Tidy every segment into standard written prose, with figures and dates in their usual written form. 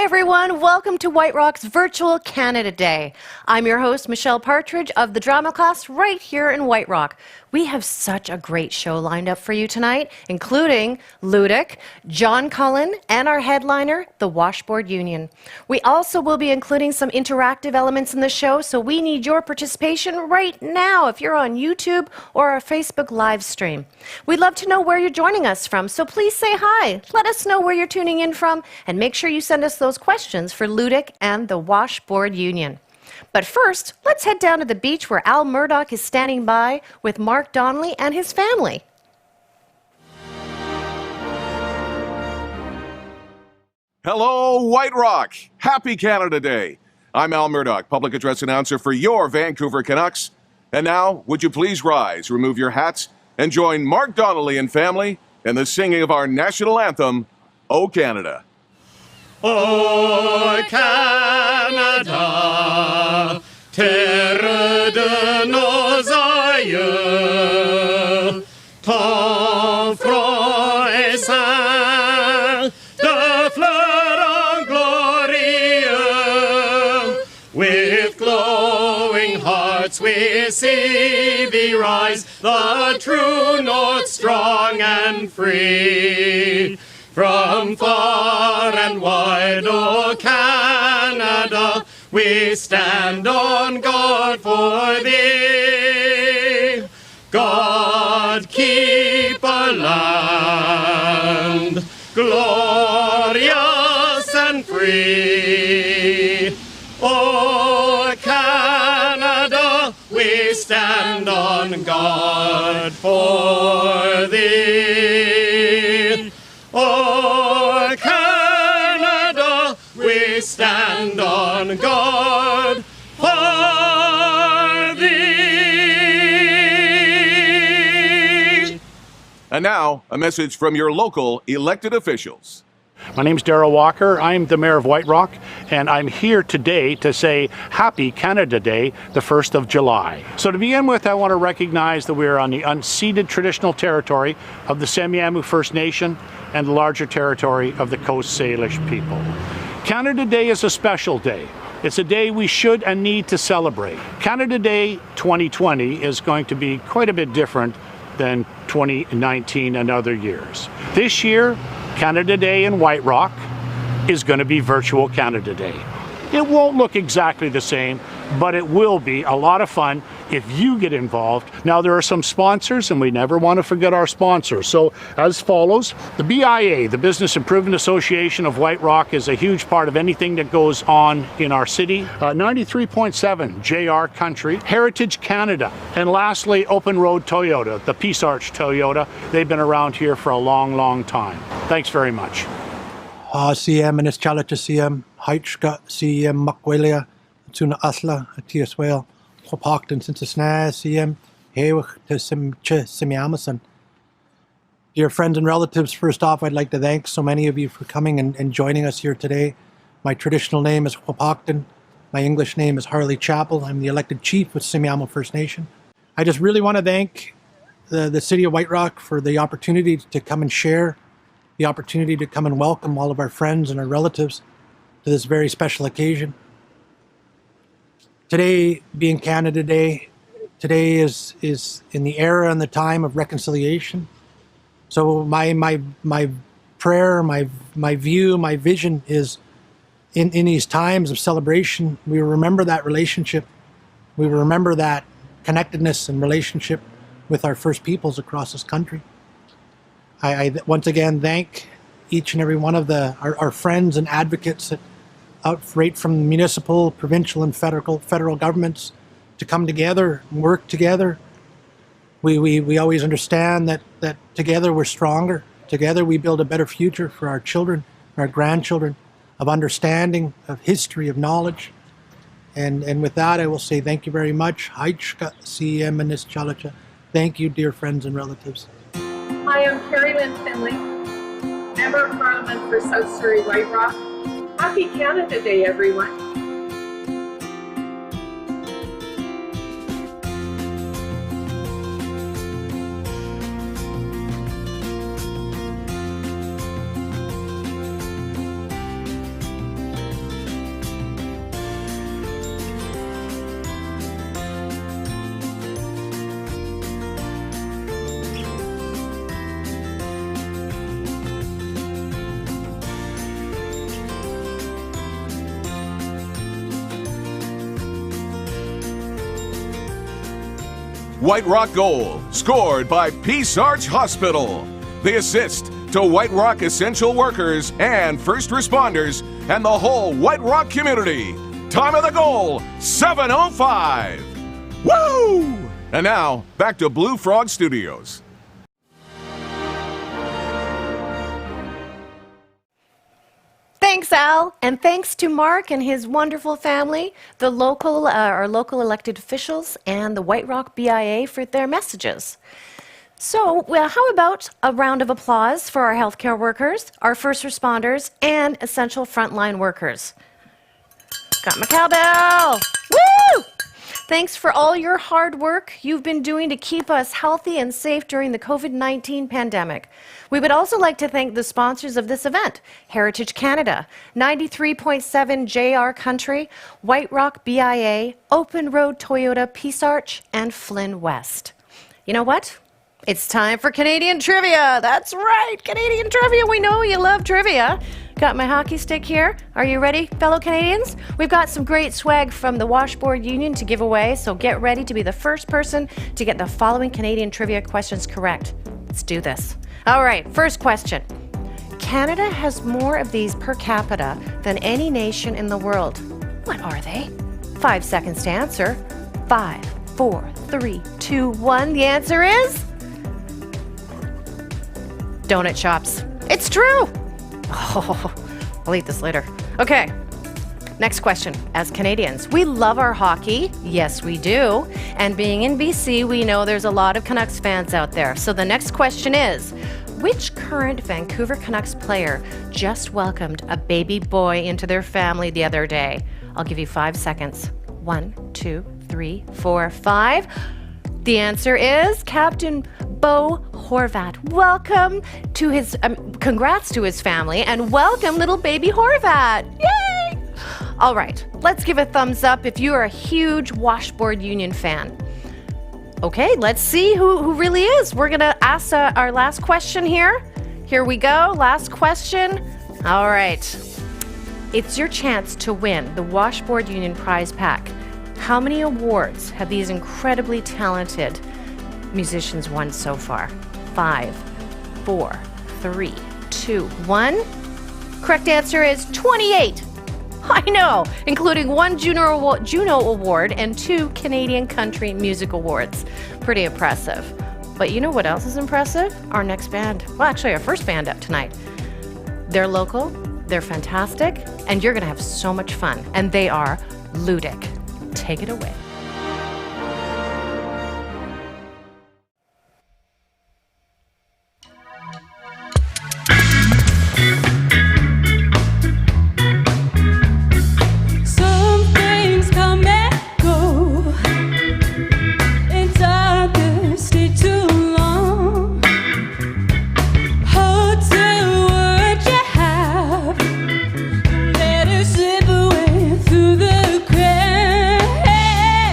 everyone. Welcome to White Rock's Virtual Canada Day. I'm your host, Michele Partridge of the drama class right here in White Rock. We have such a great show lined up for you tonight, including Ludic, John Cullen, and our headliner, the Washboard Union. We also will be including some interactive elements in the show, so we need your participation right now if you're on YouTube or our Facebook live stream. We'd love to know where you're joining us from, so please say hi. Let us know where you're tuning in from, and make sure you send us those questions for Ludic and the Washboard Union. But first, let's head down to the beach where Al Murdoch is standing by with Mark Donnelly and his family. Hello, White Rock! Happy Canada Day! I'm Al Murdoch, public address announcer for your Vancouver Canucks. And now, would you please rise, remove your hats, and join Mark Donnelly and family in the singing of our national anthem, O Canada. O Canada, terre de nos aïeux, ton front est ceint de fleurs glorieux. With glowing hearts we see thee rise, the true north strong and free. From far and wide, O Canada, we stand on guard for thee. God keep our land glorious and free. O Canada, we stand on guard for thee. O Canada, we stand on guard for thee. And now, a message from your local elected officials. My name's Darrell Walker. I'm the Mayor of White Rock, and I'm here today to say Happy Canada Day, the 1st of July. So to begin with, I want to recognize that we're on the unceded traditional territory of the Semiahmoo First Nation and the larger territory of the Coast Salish people. Canada Day is a special day. It's a day we should and need to celebrate. Canada Day 2020 is going to be quite a bit different than 2019 and other years. This year, Canada Day in White Rock is going to be Virtual Canada Day. It won't look exactly the same, but it will be a lot of fun if you get involved. Now, there are some sponsors, and we never want to forget our sponsors. So, as follows, the BIA, the Business Improvement Association of White Rock, is a huge part of anything that goes on in our city. 93.7 JR Country, Heritage Canada, and lastly, Open Road Toyota, the Peace Arch Toyota. They've been around here for a long, long time. Thanks very much. CM and Michele CM, Heichka CM Makwelia, Tuna Asla, Tiaswell, Hopakton Sinsasna CM, Hewich to Simiamason. Dear friends and relatives, first off, I'd like to thank so many of you for coming and joining us here today. My traditional name is Hopakton. My English name is Harley Chappell. I'm the elected chief with Semiahmoo First Nation. I just really want to thank the city of White Rock for the opportunity to come and share, the opportunity to come and welcome all of our friends and our relatives to this very special occasion. Today being Canada Day, today is in the era and the time of reconciliation. So my prayer, my view, my vision is in these times of celebration, we remember that relationship. We remember that connectedness and relationship with our First Peoples across this country. I once again thank each and every one of our friends and advocates that right from municipal, provincial, and federal governments to come together and work together. We always understand that together we're stronger. Together we build a better future for our children, our grandchildren, of understanding, of history, of knowledge. And with that, I will say thank you very much. Thank you, dear friends and relatives. Hi, I'm Carrie Lynn Finley, Member of Parliament for South Surrey White Rock. Happy Canada Day, everyone. White Rock goal, scored by Peace Arch Hospital. The assist to White Rock essential workers and first responders and the whole White Rock community. Time of the goal, 7:05. Woo! And now, back to Blue Frog Studios. Thanks, Al, and thanks to Mark and his wonderful family, the our local elected officials, and the White Rock BIA for their messages. So, well, how about a round of applause for our healthcare workers, our first responders, and essential frontline workers? Got my cowbell! Woo! Thanks for all your hard work you've been doing to keep us healthy and safe during the COVID-19 pandemic. We would also like to thank the sponsors of this event: Heritage Canada, 93.7 JR Country, White Rock BIA, Open Road Toyota, Peace Arch, and Flynn West. You know what? It's time for Canadian trivia. That's right, Canadian trivia. We know you love trivia. Got my hockey stick here. Are you ready, fellow Canadians? We've got some great swag from the Washboard Union to give away, so get ready to be the first person to get the following Canadian trivia questions correct. Let's do this. All right, first question. Canada has more of these per capita than any nation in the world. What are they? 5 seconds to answer. 5, 4, 3, 2, 1. The answer is donut shops. It's true. Oh, I'll eat this later. Okay, next question. As Canadians, we love our hockey. Yes, we do. And being in BC, we know there's a lot of Canucks fans out there. So the next question is, which current Vancouver Canucks player just welcomed a baby boy into their family the other day? I'll give you 5 seconds. 1, 2, 3, 4, 5. The answer is Captain Bo Horvat. Welcome to his, congrats to his family, and welcome little baby Horvat. Yay! All right, let's give a thumbs up if you are a huge Washboard Union fan. Okay, let's see who really is. We're gonna ask our last question here. Here we go, last question. All right, it's your chance to win the Washboard Union prize pack. How many awards have these incredibly talented musicians won so far? 5, 4, 3, 2, 1. Correct answer is 28. I know, including 1 JUNO Award and 2 Canadian Country Music Awards. Pretty impressive. But you know what else is impressive? Our next band. Well, actually, our first band up tonight. They're local, they're fantastic, and you're going to have so much fun. And they are Ludic. Take it away. Some things come and go, and others stay too long. Hold to what you have, let it slip away through the cracks.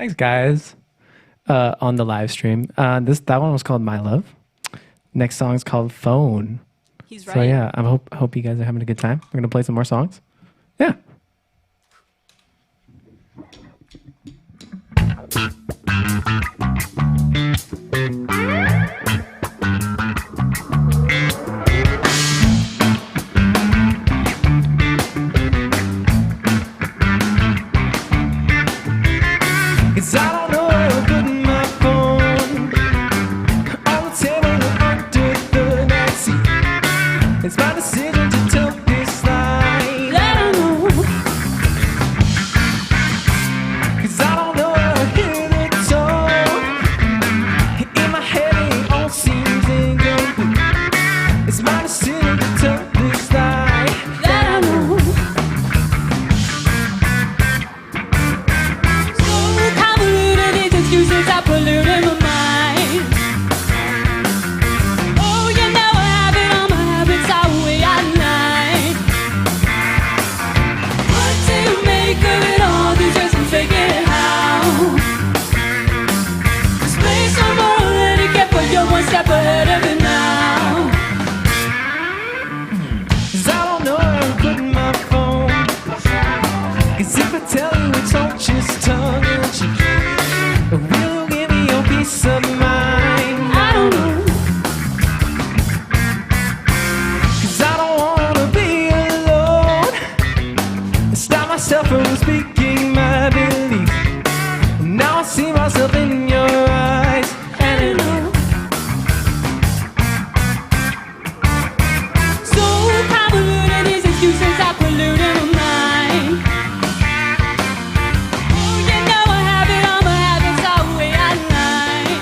Thanks, guys. On the live stream, that one was called "My Love." Next song is called "Phone." He's right. So yeah, I hope you guys are having a good time. We're gonna play some more songs. Yeah. Cause I don't know where I'm putting my phone. On the table under the night seat. It's my decision to tell this lie. I don't know. Cause I don't know where I hear the tone. In my head it all seems incomplete. It's my decision to tell this lie. I don't know. So convoluted, these excuses are polluting my mind. Oh, you know I have it, all my habits are way online. What do you make of it all? These ways I'm faking it out. This place I'm more than it get, but you're one step ahead of it now. Cause I don't know where I'm putting my phone. Cause if I tell you it's all just tongue in cheek, will you give me your peace of mind? I don't know. Cause I don't wanna be alone. Stop myself from speaking my belief. Now I see myself in your eyes. And I know. So convoluted, these excuses are polluting my mind. Oh, you know I have it, all my habits are way online.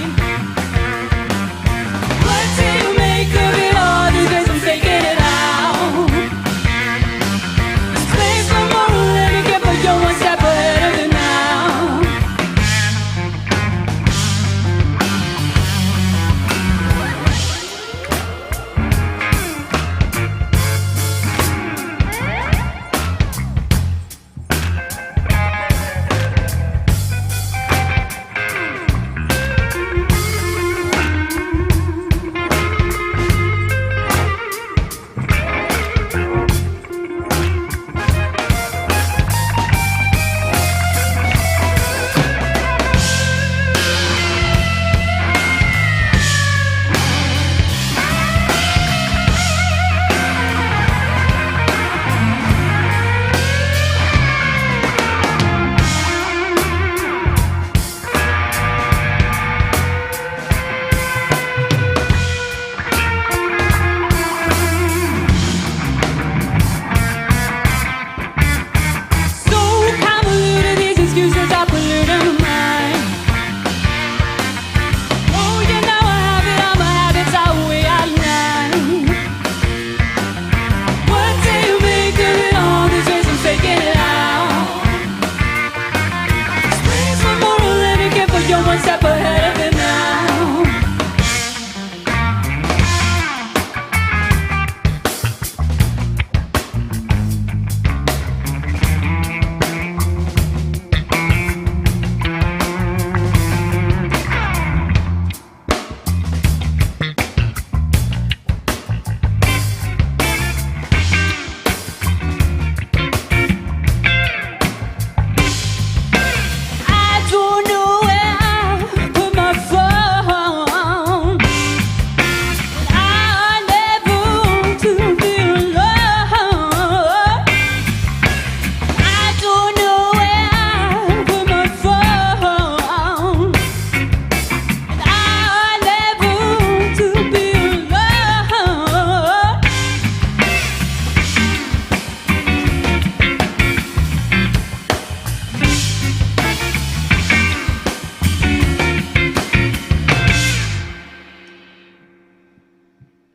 What do you make of it all? These days I'm faking it out. This place I'm more than it get, but you're one step ahead of it now. So convoluted, these excuses are polluting my mind. Oh, you know I have it, all my habits are way online. What do you make of it all? These ways I'm faking it out. This place I'm more than it get, but you're one step ahead of it now. I don't know where I put my phone. I never want to be alone. I don't know where I put my phone. I never want to be alone.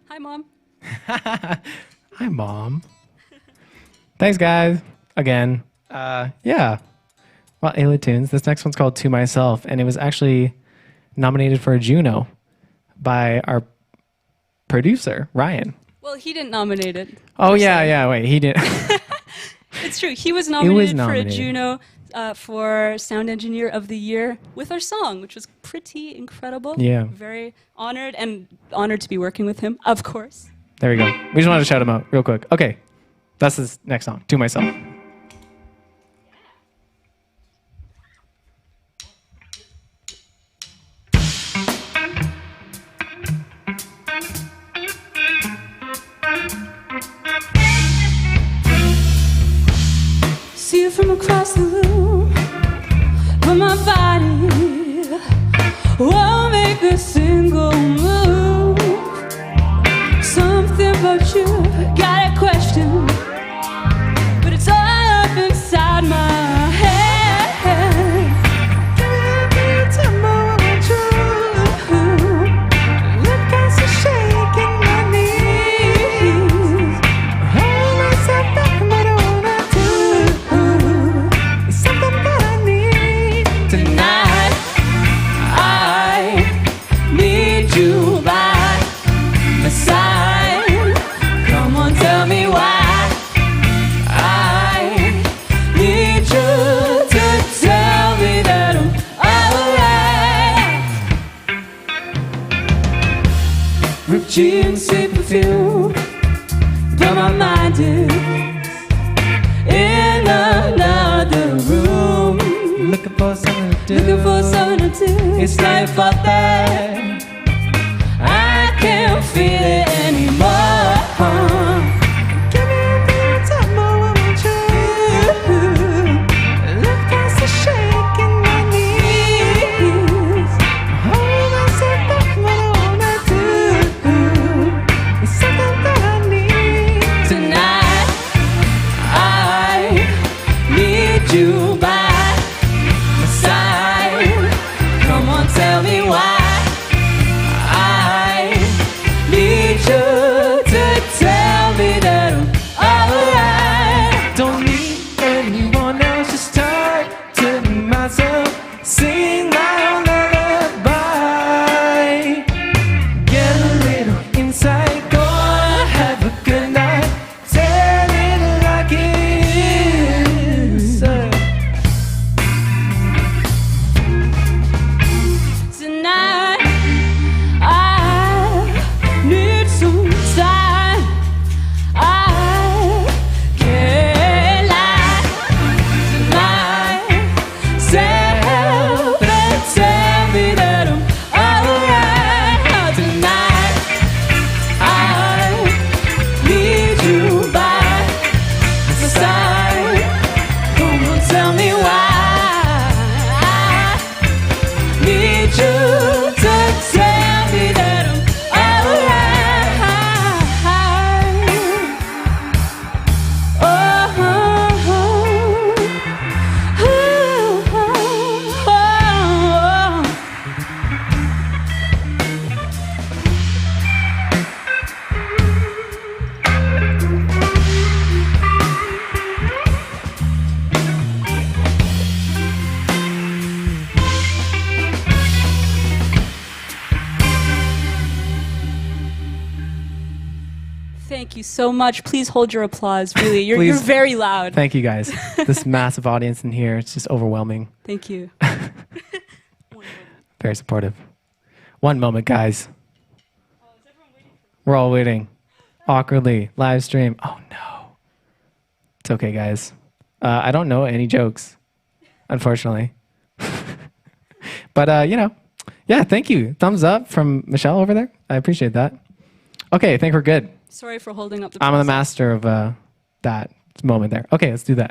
Hi, Mom. Hi, Mom. Thanks, guys. Again. Yeah. Well, Ayla Tunes. This next one's called To Myself, and it was actually nominated for a JUNO by our producer, Ryan. Well, he didn't nominate it. Oh, yeah. Wait, he did. It's true. He was nominated, for a nominated. JUNO. for Sound Engineer of the Year with our song, which was pretty incredible. Yeah. Very honored, and honored to be working with him, of course. There we go. We just wanted to shout him out real quick. Okay, that's his next song, To Myself. See you from across the room, but my body won't make a single move. Something about you got a question, but it's all up inside my head. Tell me what I want you. Look past the shake in my knees. Hold myself back, but I wanna do. It's something that I need tonight. I need you by my side. Come on, tell me why. I need you to tell me that I'm alright. Ripped jeans, sweet perfume, but my mind is in another room. Looking for something to do. Looking for something to do. It's not your fault that I can't feel it anymore. Give me a bit of time, I want you. Look past the shake in my knees. Hold myself back, what I wanna do. It's something that I need tonight. I need you by my side. Come on, tell me why. I need you to tell me that I'm alright. don't need anyone else, just talk to myself, sing my own lullaby. Get a little insight, gonna have a good night, tell it like it is. Tonight, I need some time. I can't lie to myself and tell me that I'm alright. Tonight, I need you by my side. Come on, tell me why. I need you to tell me that I'm alright. Thank you so much. Please hold your applause. Really, you're Please. very loud. Thank you guys. This massive audience in here, it's just overwhelming. Thank you. Very supportive. One moment, guys. We're all waiting. Awkwardly. Live stream. Oh, no. It's okay, guys. I don't know any jokes, unfortunately. But, yeah, thank you. Thumbs up from Michele over there. I appreciate that. Okay, I think we're good. Sorry for holding up the I'm the process. master of that moment there. Okay, let's do that.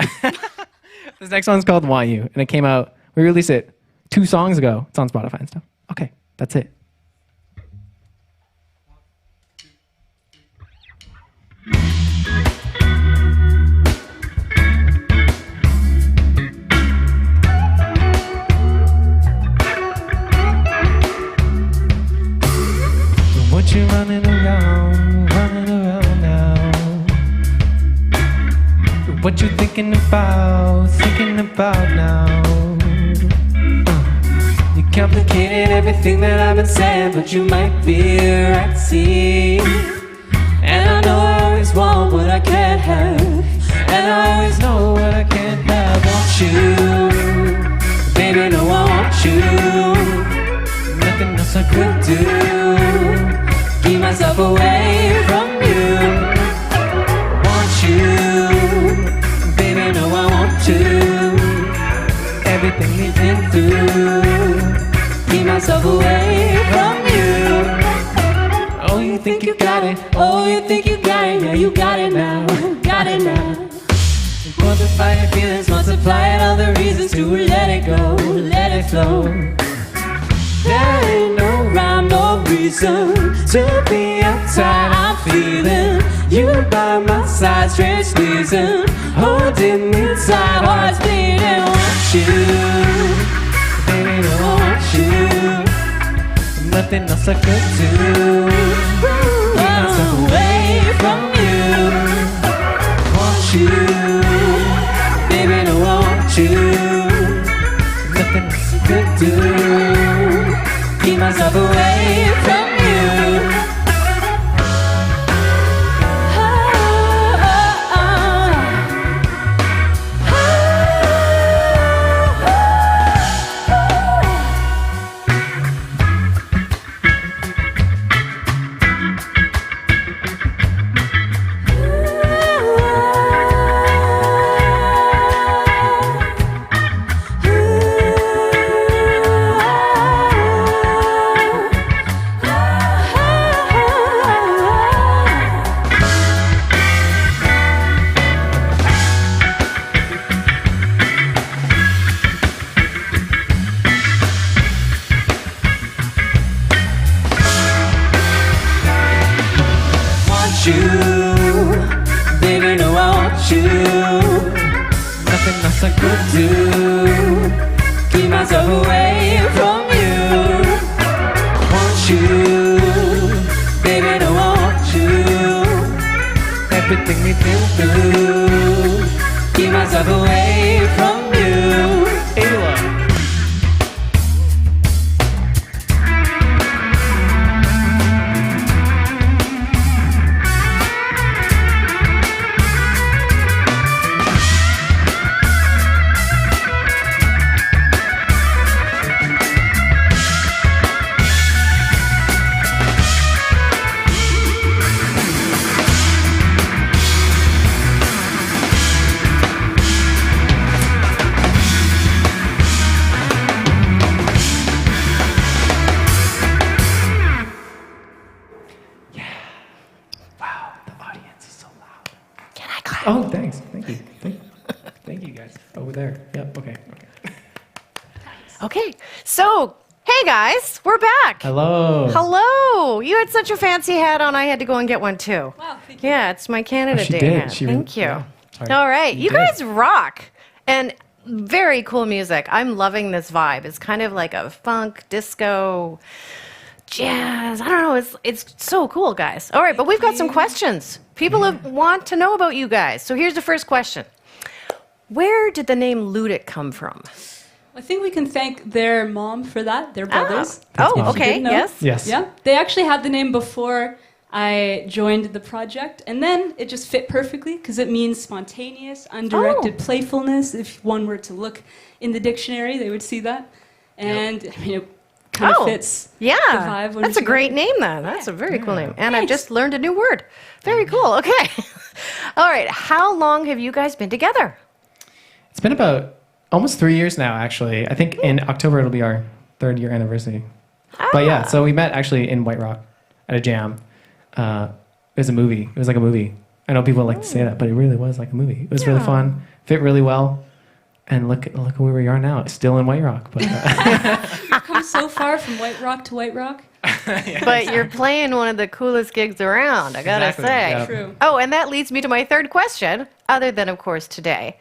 This next one's called Want You, and it came out, we released it 2 songs ago. It's on Spotify and stuff. Okay, that's it. What you running around now? What you thinking about now? You complicated everything that I've been saying, but you might be right, see. And I know I always want what I can't have, and I always know what I can't have. Want you everything we've been through. Keep myself away from you. Oh, you think you got it? Oh, you think you got it? Yeah, you got it now. Got it now. Quantify your feelings, multiply it, all the reasons to let it go, let it flow. There ain't no rhyme, no reason to be uptight. I'm feeling you by my side, straight squeezing, holding me tight, heart's beating. Want you, baby, I want you. Nothing else I could do. Keep myself away from you. Want you, baby, I want you. Nothing else I could do. Keep myself away from you. Nothing else I could do. Keep myself away from you. Want you, baby, I want you. Everything we've been through. Keep myself away from you. Ayla. Oh, thanks. Thank you. Thank you guys. Over there. Yep. Okay. Okay, so hey guys, we're back. Hello. Hello. You had such a fancy hat on. I had to go and get one too. Wow, thank you. Yeah, it's my Canada she Day did. hat. She Thank you. yeah. Sorry. All right, you did. guys rock. And very cool music. I'm loving this vibe. It's kind of like a funk, disco, jazz. I don't know. It's so cool, guys. All right, but we've got some questions. People want to know about you guys. So here's the first question. Where did the name Ludic come from? I think we can thank their mom for that, their brothers. Oh, If you okay. didn't know. Yes. Yes. Yeah, they actually had the name before I joined the project, and then it just fit perfectly because it means spontaneous, undirected playfulness. If one were to look in the dictionary, they would see that. And I mean, it kind of fits the vibe. That's a great name, then. That's a very cool name. And I've just learned a new word. Very cool. Okay. All right. How long have you guys been together? It's been about almost 3 years now, actually. I think in October it'll be our 3rd year anniversary. But yeah, so we met actually in White Rock at a jam. It was a movie. It was like a movie. I know people like to say that, but it really was like a movie. It was really fun. Fit really well. And look where we are now. It's still in White Rock. But You've come so far from White Rock to White Rock. But you're playing one of the coolest gigs around, I gotta say. Yeah. True. Oh, and that leads me to my third question, other than, of course, today.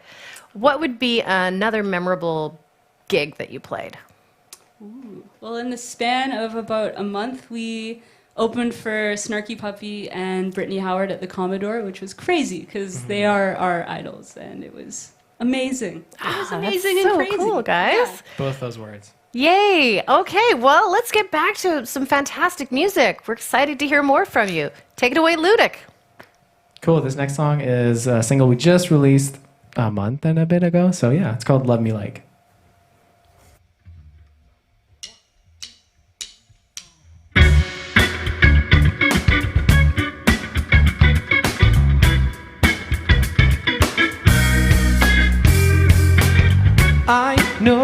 What would be another memorable gig that you played? Well, in the span of about a month, we opened for Snarky Puppy and Brittany Howard at the Commodore, which was crazy because they are our idols, and it was amazing. It was amazing That's and so crazy. cool, guys. Yeah. both those words. Yay! Okay, well, let's get back to some fantastic music. We're excited to hear more from you. Take it away, Ludic. Cool. This next song is a single we just released a month and a bit ago. So yeah, it's called Love Me Like. I know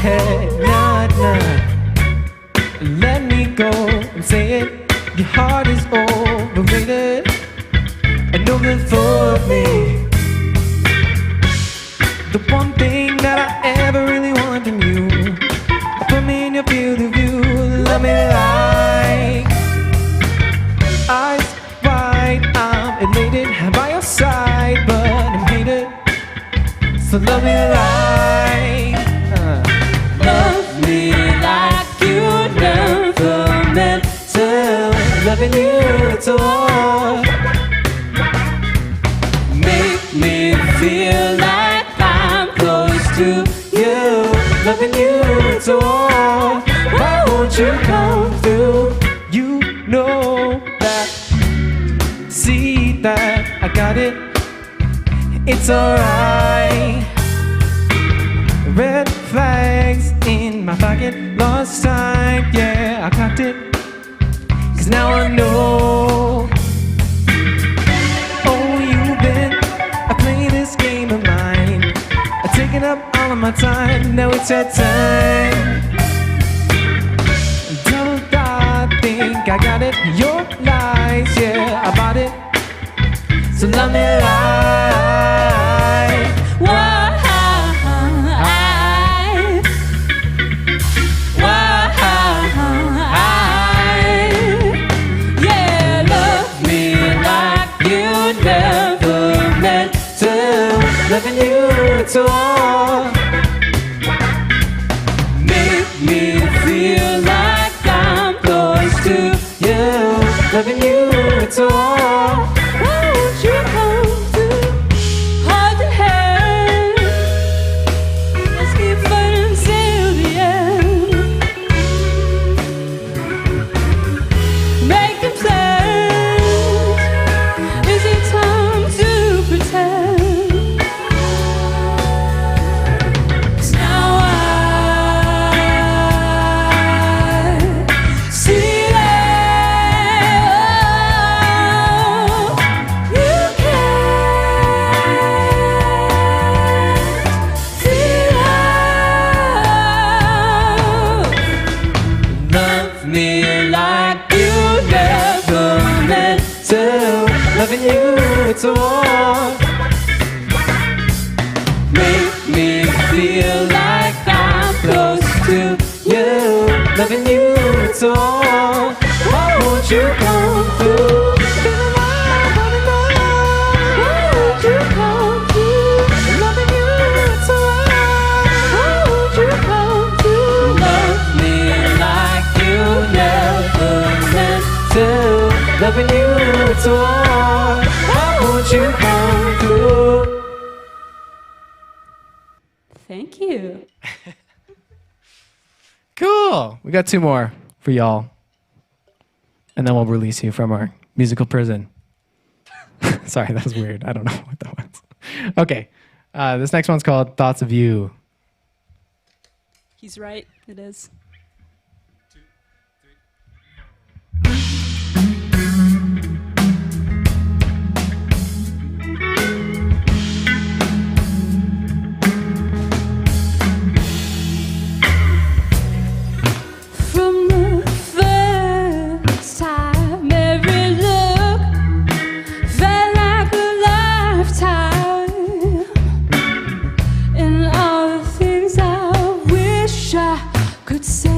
Hey, nah, nah. Let me go and say it. Your heart is overrated. I know that for me, the one thing that I ever really wanted from you, put me in your field of view. Love me like eyes wide. I'm elated by your side, but I'm hated. So love me like, love me like you never meant to. Loving you at all. Make me feel like I'm close to you. Loving you at all. Why won't you come through? You know that. See that I got it. It's alright. Red flags in my pocket. Lost time, yeah, I got it. 'Cause now I know. Oh, you've been playing this game of mine, taking up all of my time. Now it's your time. Don't I think I got it? Your lies, yeah, I bought it. So love me like why? Yeah, love me like you never meant to. Loving you at all. Make me feel like I'm close to you. Loving you at all. Why won't you come through? Hard to have. Let's keep fighting till the end. Make them plans. Is it time to pretend? 'Cause now I see that you can't see love. Love me like you never meant to. Loving you at all. Make me feel like I'm close to you. Loving you at all. Why won't you come through? Why won't you come through? Loving you at all. Why won't you come through? Love me like you never meant to. Loving you at all. Why won't you come through? Thank you. Cool. We got 2 more for y'all. And then we'll release you from our musical prison. Sorry, that was weird. I don't know what that was. Okay. This next one's called Thoughts of You. He's right. It is. From the first time, every look felt like a lifetime. And all the things I wish I could say.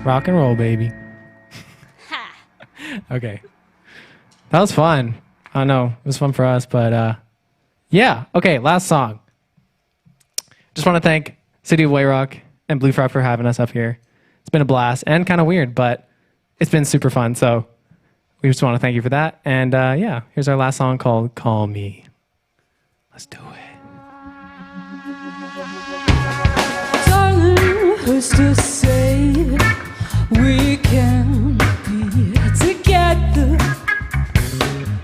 Rock and roll, baby. Okay. That was fun. I know. It was fun for us, but yeah. Okay, last song. Just want to thank City of White Rock and Blue Frog for having us up here. It's been a blast and kind of weird, but it's been super fun. So we just want to thank you for that. And yeah, here's our last song called Call Me. Let's do it. Darling, who's to say we can be together?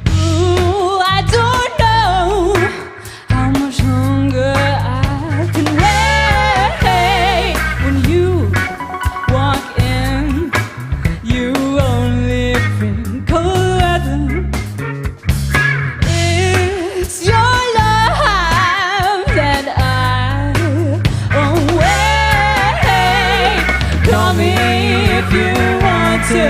Ooh, I don't know how much longer I can wait. When you walk in, you only bring cold weather. It's your love that I await. Call me if you want to.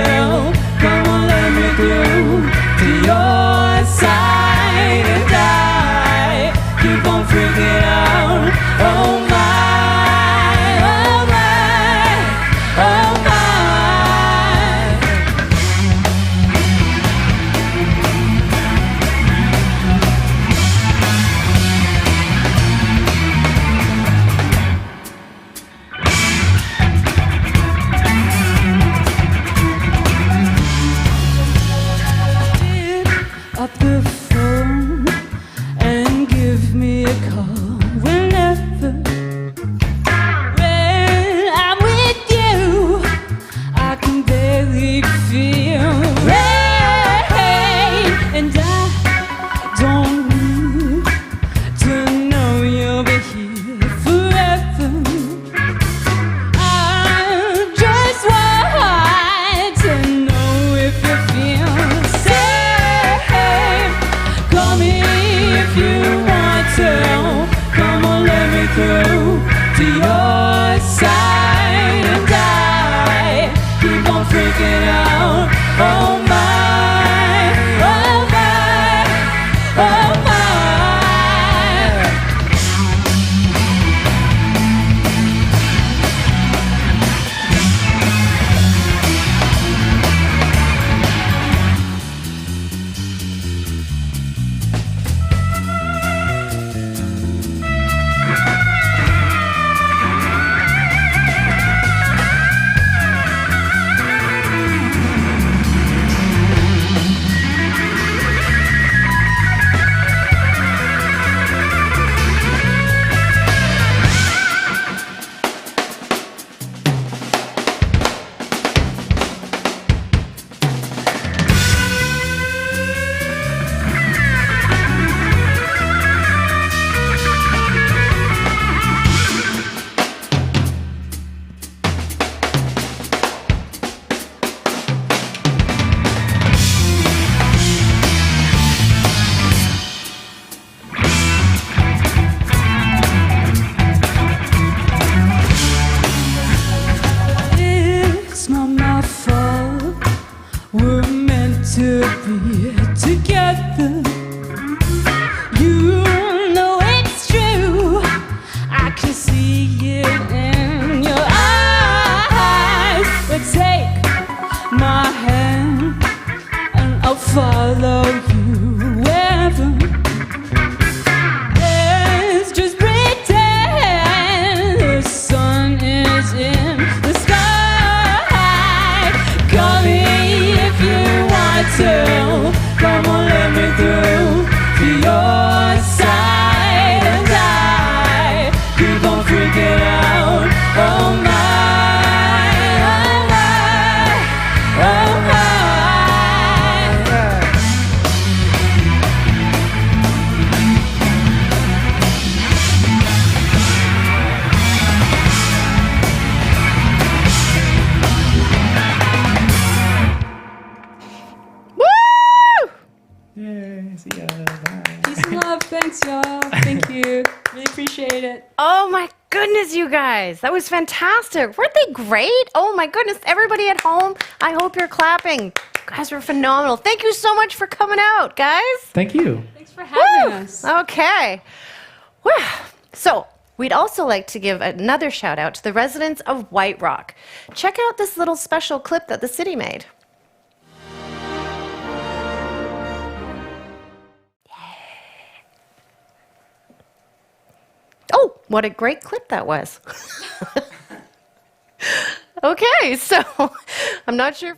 Come on, let me through to your side, and I keep on freaking out. Oh my, oh my, oh my. Pick up the phone and give me a call whenever. When I'm with you, I can barely feel rain, and I don't need to know you'll be here forever. I just want to know if you feel safe. Call me if you want to. Come on, let me through to your side, and I keep on freaking out. Oh my, oh my, oh my. It's not my fault. We're meant to be together. You know it's true. I can see it in your eyes. But take my hand and I'll follow you wherever. Let's just pretend the sun is in the sky. Call me if you want to. Come on, let me through to your side, and I keep on freaking out. Oh my, oh my, oh my. Peace and love. Thanks, y'all. Thank you. Really appreciate it. Oh my goodness, you guys. That was fantastic. Weren't they great? Oh my goodness. Everybody at home, I hope you're clapping. You guys were phenomenal. Thank you so much for coming out, guys. Thank you. Thanks for having us. Okay. Well, so We'd also like to give another shout out to the residents of White Rock. Check out this little special clip that the city made. Oh, what a great clip that was. Okay, so I'm not sure.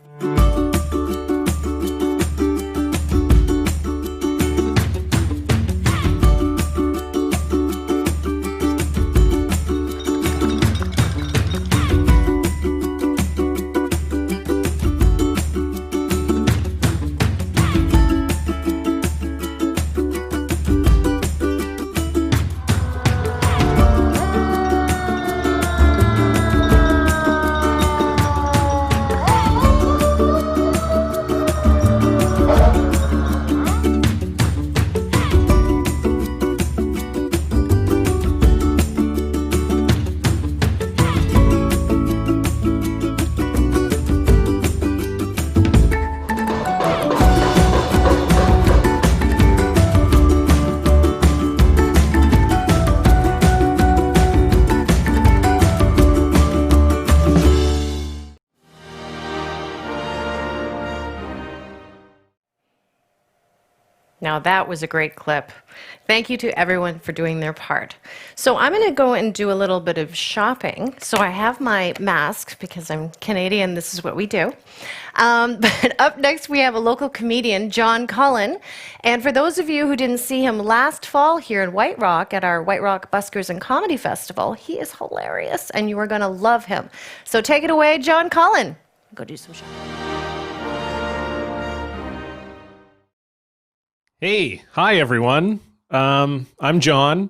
Now that was a great clip. Thank you to everyone for doing their part. So I'm going to go and do a little bit of shopping. So I have my mask because I'm Canadian. This is what we do. But up next we have a local comedian, John Cullen. And for those of you who didn't see him last fall here in White Rock at our White Rock Buskers and Comedy Festival, he is hilarious and you are going to love him. So take it away, John Cullen. Go do some shopping. Hey, hi everyone. I'm John.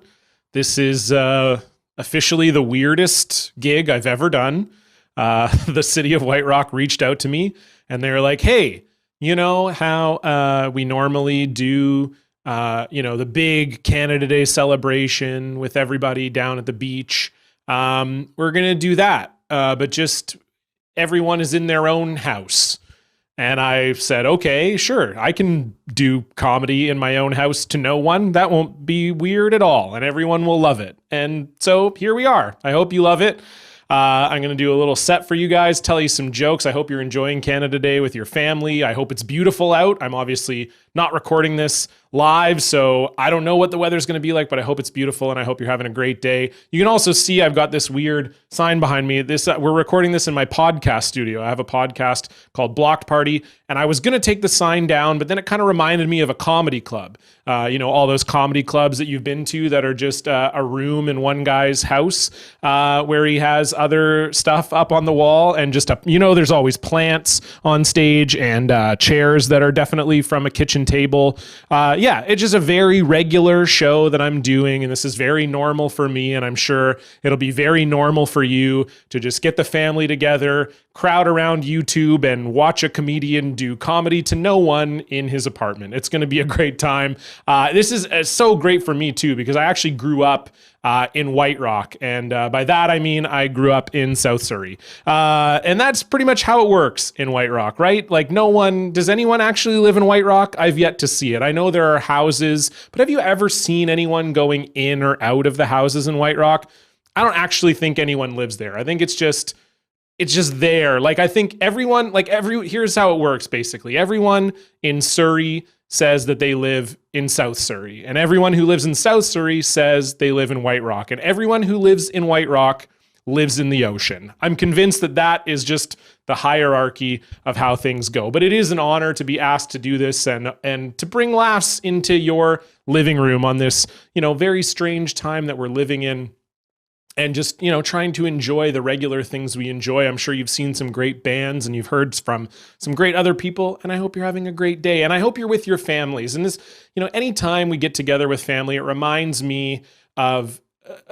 This is officially the weirdest gig I've ever done. The city of White Rock reached out to me and they were like, hey, you know how we normally do, the big Canada Day celebration with everybody down at the beach? We're going to do that, but just everyone is in their own house. And I said, okay, sure, I can do comedy in my own house to no one. That won't be weird at all, and everyone will love it. And so here we are. I hope you love it. I'm going to do a little set for you guys, tell you some jokes. I hope you're enjoying Canada Day with your family. I hope it's beautiful out. I'm obviously not recording this live, so I don't know what the weather's going to be like, but I hope it's beautiful and I hope you're having a great day. You can also see I've got this weird sign behind me. We're recording this in my podcast studio. I have a podcast called Blocked Party, and I was going to take the sign down, but then it kind of reminded me of a comedy club. All those comedy clubs that you've been to that are just a room in one guy's house where he has other stuff up on the wall and just, there's always plants on stage and chairs that are definitely from a kitchen table. It's just a very regular show that I'm doing, and this is very normal for me, and I'm sure it'll be very normal for you to just get the family together, crowd around YouTube, and watch a comedian do comedy to no one in his apartment. It's going to be a great time. This is so great for me, too, because I actually grew up in White Rock, and by that I mean I grew up in South Surrey. And that's pretty much how it works in White Rock, right? Like does anyone actually live in White Rock? I've yet to see it. I know there are houses, but have you ever seen anyone going in or out of the houses in White Rock? I don't actually think anyone lives there. I think it's just there. Like, I think here's how it works, basically. Everyone in Surrey says that they live in South Surrey, and everyone who lives in South Surrey says they live in White Rock, and everyone who lives in White Rock lives in the ocean. I'm convinced that is just the hierarchy of how things go. But it is an honor to be asked to do this and to bring laughs into your living room on this, very strange time that we're living in. And just, trying to enjoy the regular things we enjoy. I'm sure you've seen some great bands and you've heard from some great other people, and I hope you're having a great day. And I hope you're with your families. And this, anytime we get together with family, it reminds me of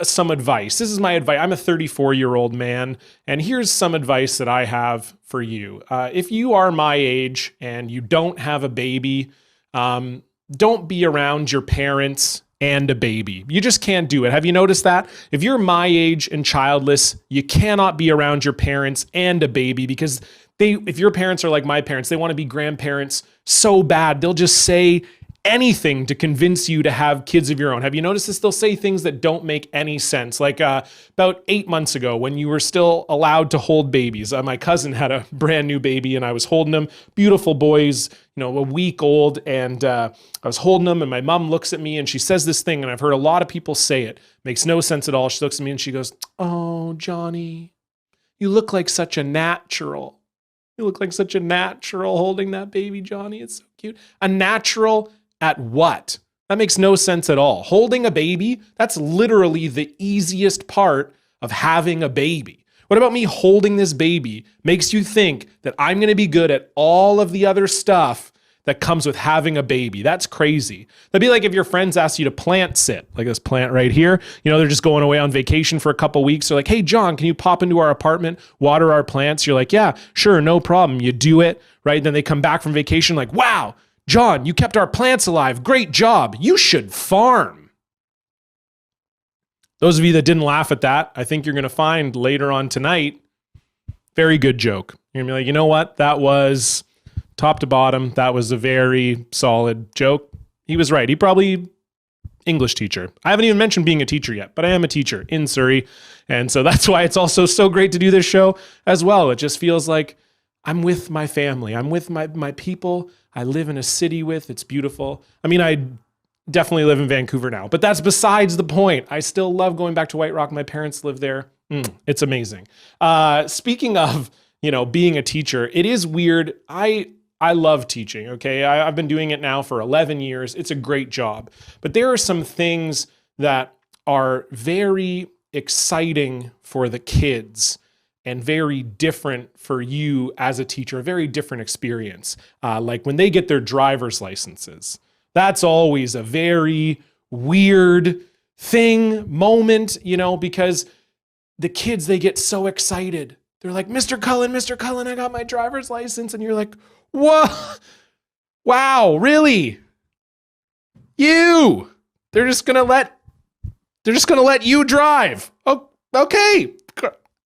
some advice. This is my advice. I'm a 34-year-old man, and here's some advice that I have for you. If you are my age and you don't have a baby, don't be around your parents and a baby. You just can't do it. Have you noticed that? If you're my age and childless, you cannot be around your parents and a baby, because if your parents are like my parents, they want to be grandparents so bad. They'll just say anything to convince you to have kids of your own. Have you noticed this? They'll say things that don't make any sense. Like about 8 months ago when you were still allowed to hold babies, my cousin had a brand new baby and I was holding him, beautiful boys, a week old. And I was holding him and my mom looks at me and she says this thing, and I've heard a lot of people say it. Makes no sense at all. She looks at me and she goes, "Oh, Johnny, you look like such a natural. You look like such a natural holding that baby, Johnny. It's so cute." A natural at what? That makes no sense at all. Holding a baby, that's literally the easiest part of having a baby. What about me holding this baby makes you think that I'm going to be good at all of the other stuff that comes with having a baby? That's crazy. That'd be like if your friends asked you to plant sit, like this plant right here. They're just going away on vacation for a couple weeks. They're like, "Hey, John, can you pop into our apartment, water our plants?" You're like, "Yeah, sure, no problem." You do it, right? Then they come back from vacation like, "Wow, John, you kept our plants alive. Great job. You should farm." Those of you that didn't laugh at that, I think you're going to find later on tonight, very good joke. You're going to be like, "You know what? That was top to bottom. That was a very solid joke." He was right. He probably English teacher. I haven't even mentioned being a teacher yet, but I am a teacher in Surrey. And so that's why it's also so great to do this show as well. It just feels like I'm with my family. I'm with my people I live in a city with. It's beautiful. I mean, I definitely live in Vancouver now, but that's besides the point. I still love going back to White Rock. My parents live there. It's amazing. Speaking of, being a teacher, it is weird. I love teaching, okay? I've been doing it now for 11 years. It's a great job. But there are some things that are very exciting for the kids and very different for you as a teacher, a very different experience. Like when they get their driver's licenses. That's always a very weird moment, because the kids, they get so excited. They're like, Mr. Cullen, I got my driver's license." And you're like, "Whoa, wow, really? You? They're just gonna let you drive? Oh, okay.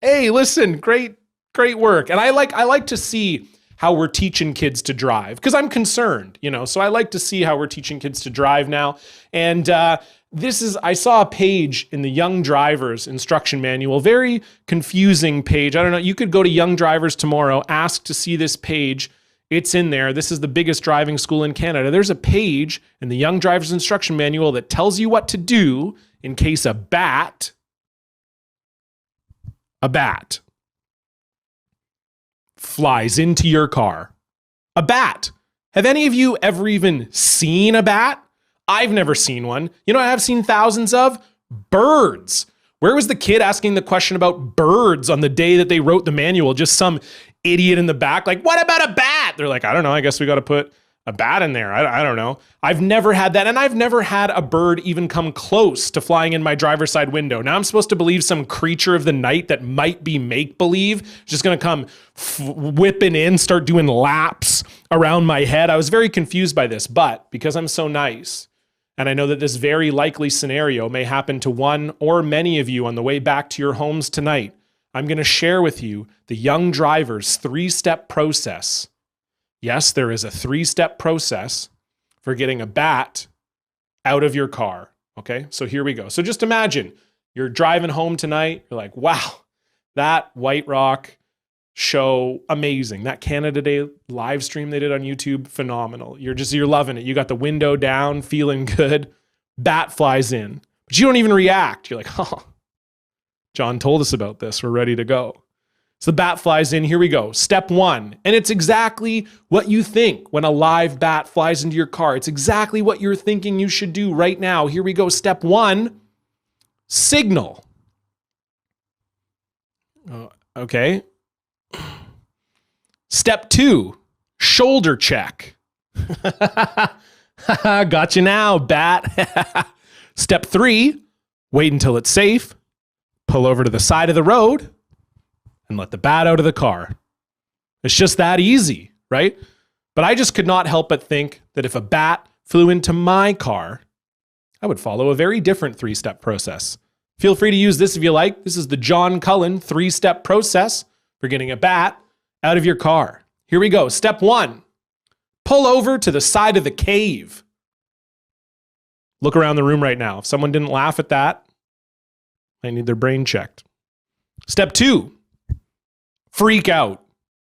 Hey, listen, great work." And I like to see how we're teaching kids to drive because I'm concerned, so I like to see how we're teaching kids to drive now. And I saw a page in the Young Drivers instruction manual, very confusing page. I don't know. You could go to Young Drivers tomorrow, ask to see this page. It's in there. This is the biggest driving school in Canada. There's a page in the Young Drivers instruction manual that tells you what to do in case a bat flies into your car. A bat. Have any of you ever even seen a bat? I've never seen one. I have seen thousands of birds. Where was the kid asking the question about birds on the day that they wrote the manual? Just some idiot in the back, like, "What about a bat?" They're like, "I don't know. I guess we got to put a bat in there." I don't know. I've never had that. And I've never had a bird even come close to flying in my driver's side window. Now I'm supposed to believe some creature of the night that might be make-believe, just going to come whipping in, start doing laps around my head. I was very confused by this, but because I'm so nice, and I know that this very likely scenario may happen to one or many of you on the way back to your homes tonight, I'm going to share with you the Young Drivers 3-step process. Yes, there is a 3-step process for getting a bat out of your car. Okay, so here we go. So just imagine you're driving home tonight. You're like, "Wow, that White Rock show, amazing. That Canada Day live stream they did on YouTube, phenomenal. You're loving it. You got the window down, feeling good. Bat flies in, but you don't even react. You're like, "Oh, John told us about this. We're ready to go." So the bat flies in. Here we go. Step 1. And it's exactly what you think when a live bat flies into your car. It's exactly what you're thinking you should do right now. Here we go. Step 1, signal. Okay. Step 2, shoulder check. Got you now, bat. Step 3, wait until it's safe. Pull over to the side of the road and let the bat out of the car. It's just that easy, right? But I just could not help but think that if a bat flew into my car, I would follow a very different 3-step process. Feel free to use this if you like. This is the John Cullen 3-step process for getting a bat out of your car. Here we go. Step 1, pull over to the side of the cave. Look around the room right now. If someone didn't laugh at that, I need their brain checked. Step 2, freak out.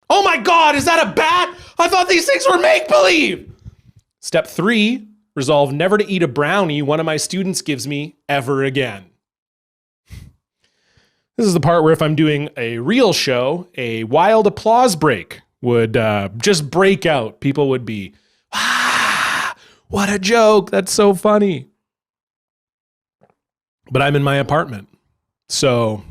Oh my God, is that a bat? I thought these things were make-believe. Step 3, resolve never to eat a brownie one of my students gives me ever again. This is the part where if I'm doing a real show, a wild applause break would just break out. People would be, ah, what a joke. That's so funny. But I'm in my apartment. So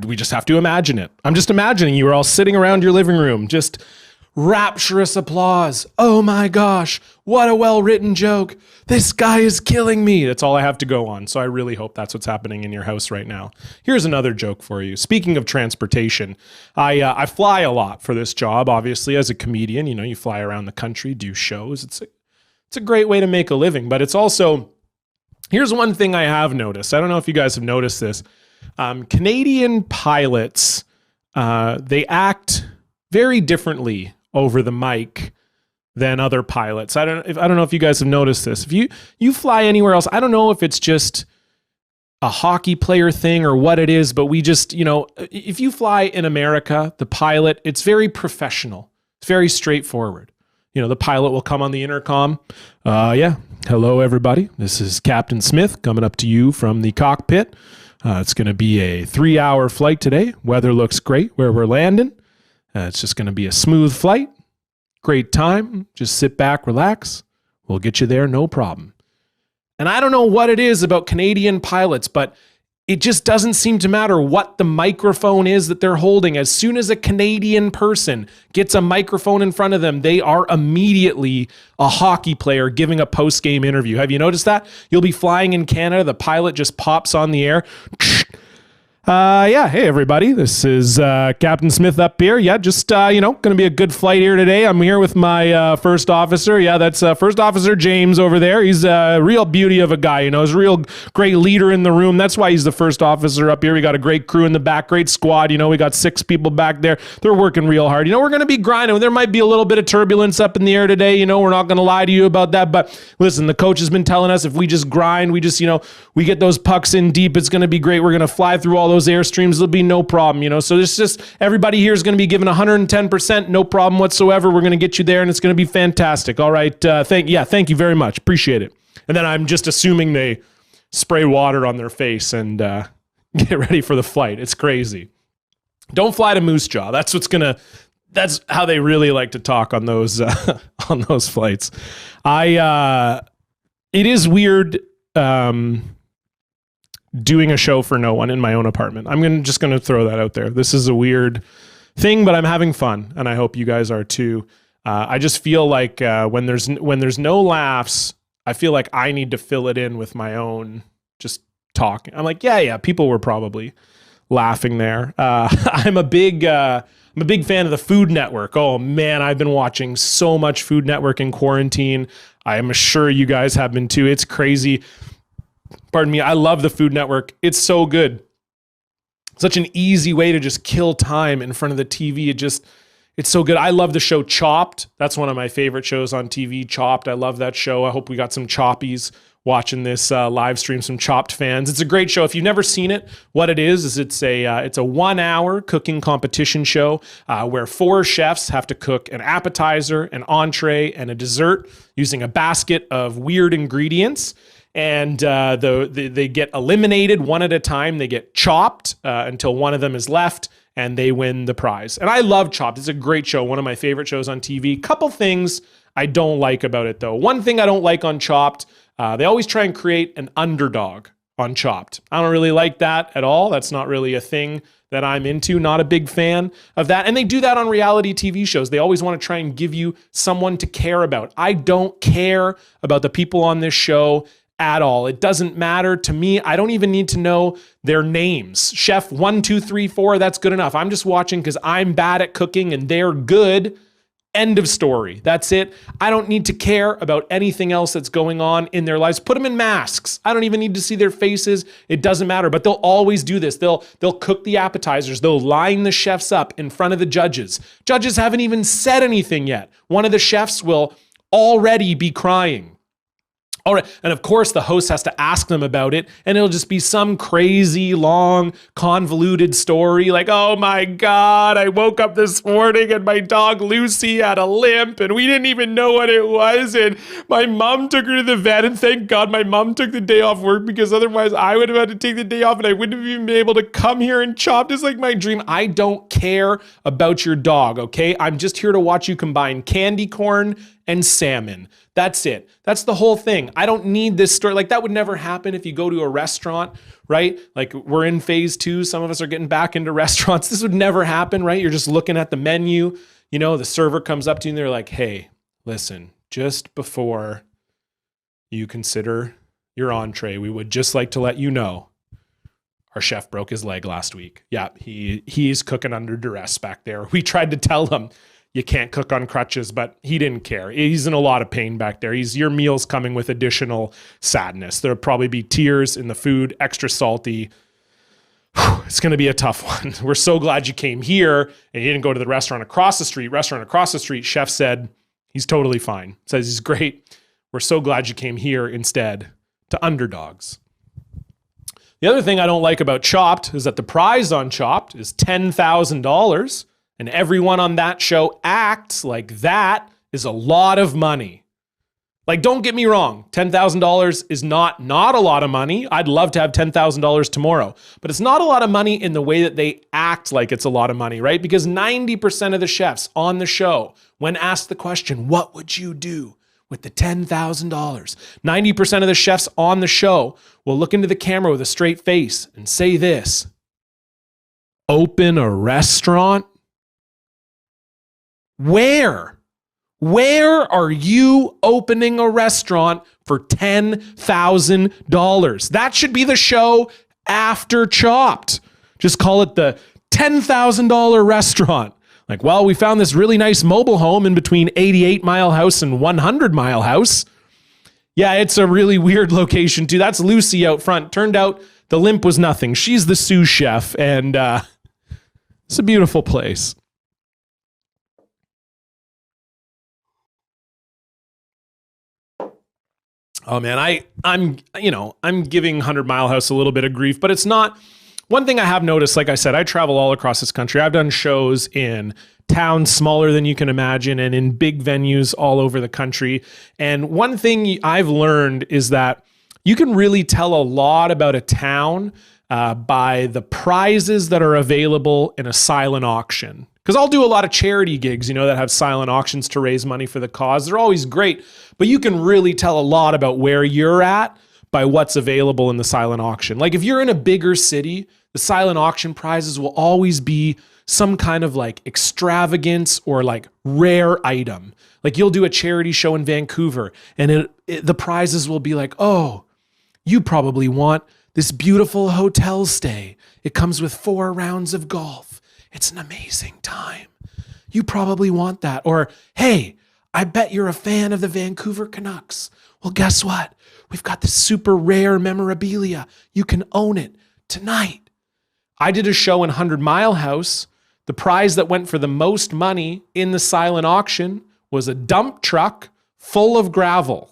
we just have to imagine it. I'm just imagining you were all sitting around your living room, just rapturous applause. Oh my gosh, what a well-written joke. This guy is killing me. That's all I have to go on. So I really hope that's what's happening in your house right now. Here's another joke for you. Speaking of transportation, I fly a lot for this job, obviously, as a comedian. You know, you fly around the country, do shows. It's a great way to make a living, but it's also, here's one thing I have noticed. I don't know if you guys have noticed this. Canadian pilots, they act very differently over the mic than other pilots. I don't know if you guys have noticed this. If you fly anywhere else, I don't know if it's just a hockey player thing or what it is, but we just, you know, if you fly in America, the pilot, it's very professional. It's very straightforward. You know, the pilot will come on the intercom. Yeah, hello everybody. This is Captain Smith coming up to you from the cockpit. It's going to be a 3-hour flight today. Weather looks great where we're landing. It's just going to be a smooth flight. Great time. Just sit back, relax. We'll get you there, no problem. And I don't know what it is about Canadian pilots, but it just doesn't seem to matter what the microphone is that they're holding. As soon as a Canadian person gets a microphone in front of them, they are immediately a hockey player giving a post-game interview. Have you noticed that? You'll be flying in Canada, the pilot just pops on the air. Yeah, hey everybody, this is Captain Smith up here. Yeah, just, going to be a good flight here today. I'm here with my first officer. Yeah, that's First Officer James over there. He's a real beauty of a guy, he's a real great leader in the room. That's why he's the first officer up here. We got a great crew in the back, great squad. We got 6 people back there. They're working real hard. We're going to be grinding. There might be a little bit of turbulence up in the air today. We're not going to lie to you about that. But listen, the coach has been telling us if we just grind, we just, we get those pucks in deep, it's going to be great. We're going to fly through all those airstreams. There'll be no problem, So it's just everybody here is going to be given 110%, no problem whatsoever. We're going to get you there, and it's going to be fantastic. All right, thank you very much, appreciate it. And then I'm just assuming they spray water on their face and get ready for the flight. It's crazy. Don't fly to Moose Jaw. That's how they really like to talk on those on those flights. It is weird. Doing a show for no one in my own apartment. I'm just going to throw that out there. This is a weird thing, but I'm having fun, and I hope you guys are too. I just feel like when there's no laughs, I feel like I need to fill it in with my own just talking. I'm like, yeah, people were probably laughing there. I'm a big fan of the Food Network. Oh man, I've been watching so much Food Network in quarantine. I am sure you guys have been too. It's crazy. Pardon me, I love the Food Network. It's so good. Such an easy way to just kill time in front of the TV. It's so good. I love the show Chopped. That's one of my favorite shows on TV, Chopped. I love that show. I hope we got some Choppies watching this live stream, some Chopped fans. It's a great show. If you've never seen it, what it is it's a 1-hour cooking competition show where 4 chefs have to cook an appetizer, an entree, and a dessert using a basket of weird ingredients. And they get eliminated one at a time. They get chopped until one of them is left, and they win the prize. And I love Chopped. It's a great show, one of my favorite shows on TV. Couple things I don't like about it, though. One thing I don't like on Chopped, they always try and create an underdog on Chopped. I don't really like that at all. That's not really a thing that I'm into. Not a big fan of that. And they do that on reality TV shows. They always want to try and give you someone to care about. I don't care about the people on this show at all. It doesn't matter to me. I don't even need to know their names. Chef 1, 2, 3, 4, that's good enough. I'm just watching because I'm bad at cooking and they're good. End of story. That's it. I don't need to care about anything else that's going on in their lives. Put them in masks. I don't even need to see their faces. It doesn't matter, but they'll always do this. They'll cook the appetizers. They'll line the chefs up in front of the judges. Judges haven't even said anything yet. One of the chefs will already be crying All right. And of course, the host has to ask them about it, and it'll just be some crazy, long, convoluted story like, oh my God, I woke up this morning and my dog Lucy had a limp and we didn't even know what it was. And my mom took her to the vet, and thank God my mom took the day off work, because otherwise I would have had to take the day off and I wouldn't have even been able to come here and chop. This like my dream. I don't care about your dog, okay? I'm just here to watch you combine candy corn and salmon. That's it. That's the whole thing. I don't need this story. Like, that would never happen if you go to a restaurant, right? Like, we're in phase 2. Some of us are getting back into restaurants. This would never happen, right? You're just looking at the menu. You know, the server comes up to you and they're like, hey, listen, just before you consider your entree, we would just like to let you know our chef broke his leg last week. Yeah, he's cooking under duress back there. We tried to tell him, you can't cook on crutches, but he didn't care. He's in a lot of pain back there. Your meal's coming with additional sadness. There'll probably be tears in the food, extra salty. It's going to be a tough one. We're so glad you came here and you didn't go to the restaurant across the street. Chef said he's totally fine. Says he's great. We're so glad you came here instead to Underdogs. The other thing I don't like about Chopped is that the prize on Chopped is $10,000. And everyone on that show acts like that is a lot of money. Like, don't get me wrong, $10,000 is not a lot of money. I'd love to have $10,000 tomorrow, but it's not a lot of money in the way that they act like it's a lot of money, right? Because 90% of the chefs on the show, when asked the question, what would you do with the $10,000? 90% of the chefs on the show will look into the camera with a straight face and say this: open a restaurant? Where are you opening a restaurant for $10,000? That should be the show after Chopped. Just call it the $10,000 restaurant. Like, well, we found this really nice mobile home in between 88 Mile House and 100 Mile House. Yeah, it's a really weird location too. That's Lucy out front. Turned out the limp was nothing. She's the sous chef, and it's a beautiful place. Oh man, I'm giving 100 Mile House a little bit of grief, but it's not. One thing I have noticed, like I said, I travel all across this country. I've done shows in towns smaller than you can imagine and in big venues all over the country. And one thing I've learned is that you can really tell a lot about a town by the prizes that are available in a silent auction. Because I'll do a lot of charity gigs, that have silent auctions to raise money for the cause. They're always great, but you can really tell a lot about where you're at by what's available in the silent auction. Like, if you're in a bigger city, the silent auction prizes will always be some kind of like extravagance or like rare item. Like, you'll do a charity show in Vancouver and the prizes will be like, oh, you probably want this beautiful hotel stay. It comes with 4 rounds of golf. It's an amazing time. You probably want that. Or, hey, I bet you're a fan of the Vancouver Canucks. Well, guess what? We've got this super rare memorabilia. You can own it tonight. I did a show in 100 Mile House. The prize that went for the most money in the silent auction was a dump truck full of gravel.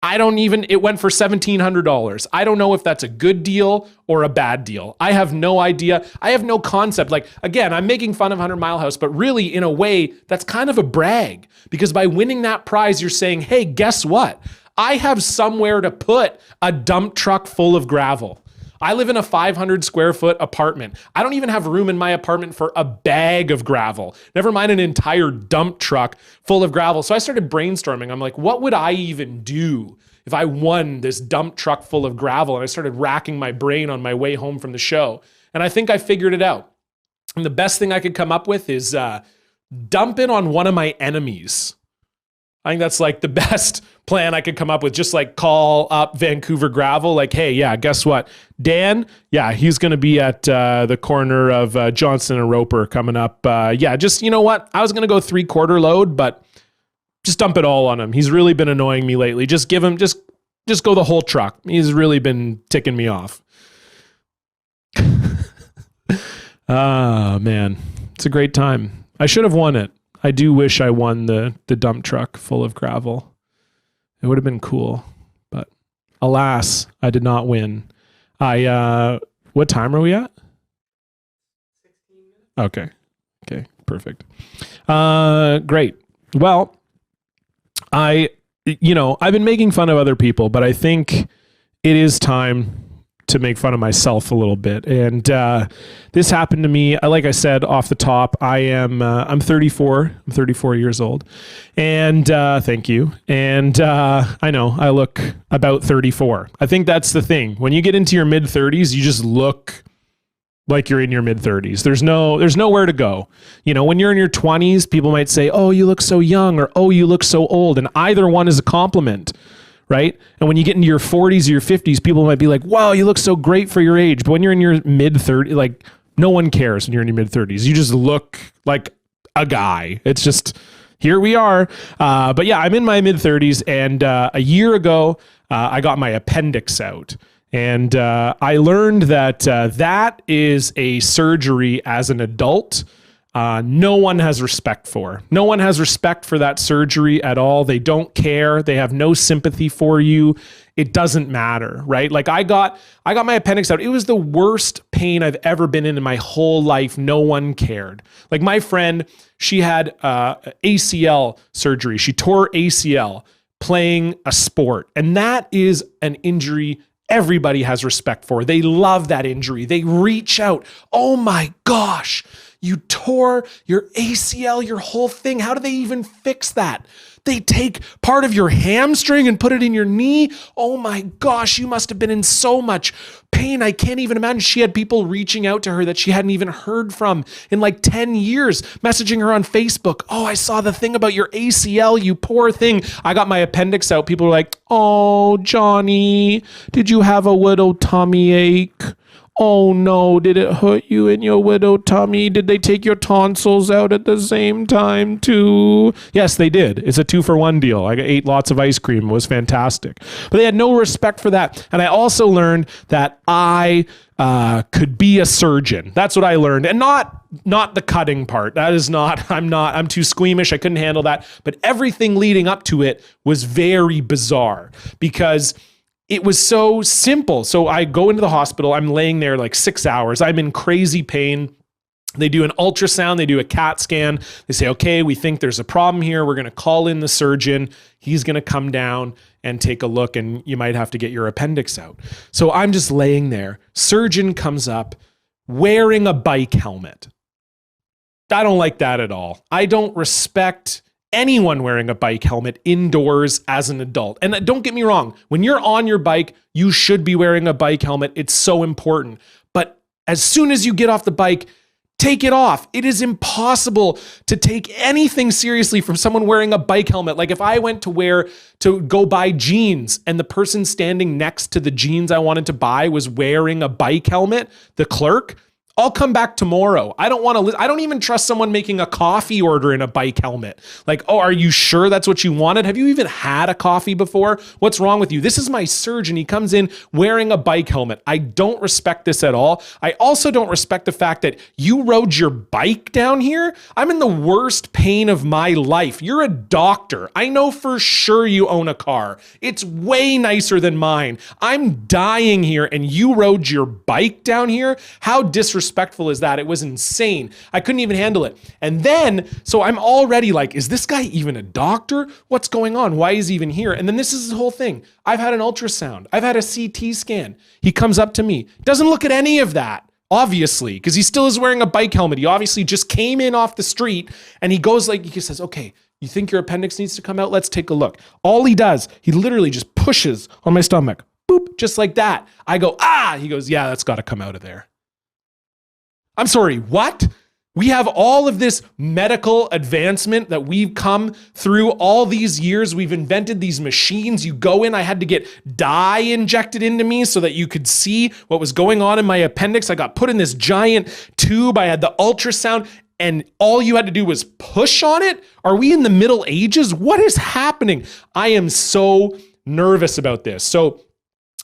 It went for $1,700. I don't know if that's a good deal or a bad deal. I have no idea. I have no concept. Like, again, I'm making fun of 100 Mile House, but really, in a way, that's kind of a brag. Because by winning that prize, you're saying, hey, guess what? I have somewhere to put a dump truck full of gravel. I live in a 500 square foot apartment. I don't even have room in my apartment for a bag of gravel, never mind an entire dump truck full of gravel. So I started brainstorming. I'm like, what would I even do if I won this dump truck full of gravel? And I started racking my brain on my way home from the show. And I think I figured it out. And the best thing I could come up with is dump it on one of my enemies. I think that's like the best plan I could come up with. Just like call up Vancouver Gravel. Like, hey, yeah, guess what? Dan, yeah, he's going to be at the corner of Johnson and Roper coming up. Just, you know what? I was going to go 3/4 load, but just dump it all on him. He's really been annoying me lately. Just give him, just go the whole truck. He's really been ticking me off. Man, it's a great time. I should have won it. I do wish I won the dump truck full of gravel. It would have been cool, but alas, I did not win. What time are we at? 16 minutes. Okay, perfect. Great. Well, I've been making fun of other people, but I think it is time to make fun of myself a little bit. And this happened to me. Like I said off the top, I'm 34. I'm 34 years old. And thank you. And I know I look about 34. I think that's the thing. When you get into your mid 30s, you just look like you're in your mid 30s. There's nowhere to go. When you're in your 20s, people might say, "Oh, you look so young," or "Oh, you look so old." And either one is a compliment. Right? And when you get into your 40s or your 50s, people might be like, "Wow, you look so great for your age." But when you're in your mid 30s, like, no one cares when you're in your mid 30s. You just look like a guy. It's just, here we are. But yeah, I'm in my mid 30s. And a year ago, I got my appendix out. And I learned that that is a surgery as an adult no one has respect for. No one has respect for that surgery at all. They don't care. They have no sympathy for you. It doesn't matter, right? Like I got my appendix out. It was the worst pain I've ever been in my whole life. No one cared. Like my friend, she had ACL surgery. She tore ACL playing a sport. And that is an injury everybody has respect for. They love that injury. They reach out. Oh my gosh. You tore your ACL, your whole thing. How do they even fix that? They take part of your hamstring and put it in your knee. Oh my gosh, you must have been in so much pain. I can't even imagine. She had people reaching out to her that she hadn't even heard from in like 10 years, messaging her on Facebook. "Oh, I saw the thing about your ACL, you poor thing." I got my appendix out. People were like, "Oh, Johnny, did you have a widow tummy ache? Oh no, did it hurt you in your widow tummy? Did they take your tonsils out at the same time too?" Yes, they did. It's a 2-for-1 deal. I ate lots of ice cream. It was fantastic. But they had no respect for that. And I also learned that I could be a surgeon. That's what I learned. And not the cutting part. That is not, I'm too squeamish. I couldn't handle that. But everything leading up to it was very bizarre because it was so simple. So I go into the hospital. I'm laying there like 6 hours. I'm in crazy pain. They do an ultrasound. They do a CAT scan. They say, "Okay, we think there's a problem here. We're going to call in the surgeon. He's going to come down and take a look, and you might have to get your appendix out." So I'm just laying there. Surgeon comes up wearing a bike helmet. I don't like that at all. I don't respect anyone wearing a bike helmet indoors as an adult. And don't get me wrong, when you're on your bike, you should be wearing a bike helmet. It's so important. But as soon as you get off the bike, take it off. It is impossible to take anything seriously from someone wearing a bike helmet. Like if I went to go buy jeans and the person standing next to the jeans I wanted to buy was wearing a bike helmet, the clerk, I'll come back tomorrow. I don't even trust someone making a coffee order in a bike helmet. Like, "Oh, are you sure that's what you wanted? Have you even had a coffee before? What's wrong with you?" This is my surgeon. He comes in wearing a bike helmet. I don't respect this at all. I also don't respect the fact that you rode your bike down here. I'm in the worst pain of my life. You're a doctor. I know for sure you own a car. It's way nicer than mine. I'm dying here and you rode your bike down here? How disrespectful is that? It was insane. I couldn't even handle it. And then, so I'm already like, is this guy even a doctor? What's going on? Why is he even here? And then this is the whole thing. I've had an ultrasound. I've had a CT scan. He comes up to me, doesn't look at any of that, obviously, because he still is wearing a bike helmet. He obviously just came in off the street and he goes like, he says, "Okay, you think your appendix needs to come out? Let's take a look." All he does, he literally just pushes on my stomach, boop, just like that. I go, "Ah," he goes, "Yeah, that's got to come out of there." I'm sorry, what? We have all of this medical advancement that we've come through all these years. We've invented these machines. You go in, I had to get dye injected into me so that you could see what was going on in my appendix. I got put in this giant tube. I had the ultrasound and all you had to do was push on it. Are we in the Middle Ages? What is happening? I am so nervous about this. So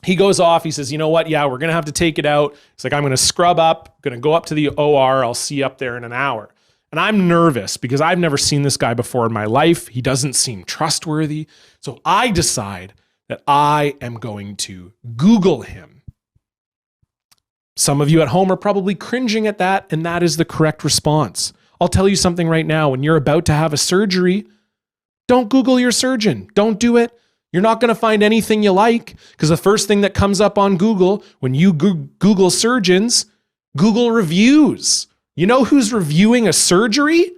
he goes off. He says, "You know what? Yeah, we're going to have to take it out." He's like, "I'm going to scrub up, going to go up to the OR. I'll see you up there in an hour." And I'm nervous because I've never seen this guy before in my life. He doesn't seem trustworthy. So I decide that I am going to Google him. Some of you at home are probably cringing at that, and that is the correct response. I'll tell you something right now. When you're about to have a surgery, don't Google your surgeon. Don't do it. You're not going to find anything you like, because the first thing that comes up on Google when you Google surgeons, Google reviews. You know who's reviewing a surgery?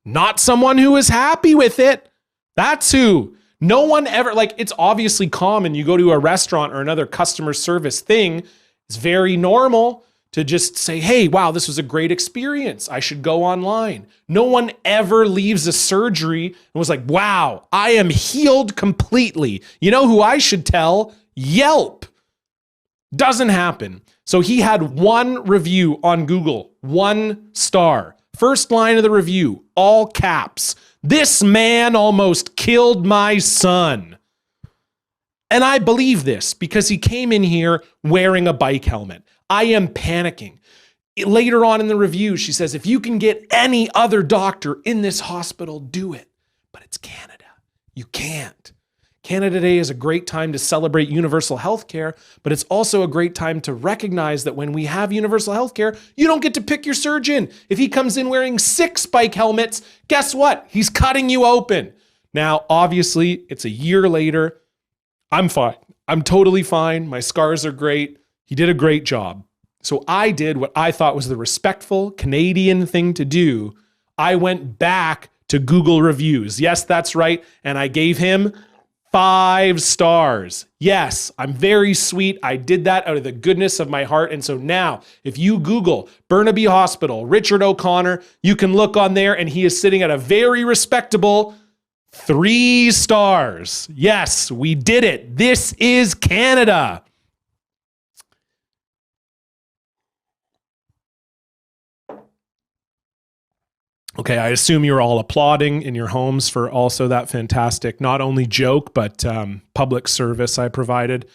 Not someone who is happy with it. That's who. No one ever, like, it's obviously common. You go to a restaurant or another customer service thing, it's very normal to just say, hey, wow, this was a great experience. I should go online. No one ever leaves a surgery and was like, wow, I am healed completely. You know who I should tell? Yelp. Doesn't happen. So he had one review on Google, 1 star. First line of the review, all caps. This man almost killed my son. And I believe this because he came in here wearing a bike helmet. I am panicking. Later on in the review, she says, if you can get any other doctor in this hospital, do it. But it's Canada. You can't. Canada Day is a great time to celebrate universal health care, but it's also a great time to recognize that when we have universal health care, you don't get to pick your surgeon. If he comes in wearing 6 bike helmets, guess what? He's cutting you open. Now, obviously, it's a year later. I'm fine. I'm totally fine. My scars are great. He did a great job. So I did what I thought was the respectful Canadian thing to do. I went back to Google reviews. Yes, that's right. And I gave him 5 stars. Yes, I'm very sweet. I did that out of the goodness of my heart. And so now, if you Google Burnaby Hospital, Richard O'Connor, you can look on there and he is sitting at a very respectable 3 stars. Yes, we did it. This is Canada. Okay, I assume you're all applauding in your homes for also that fantastic, not only joke, but public service I provided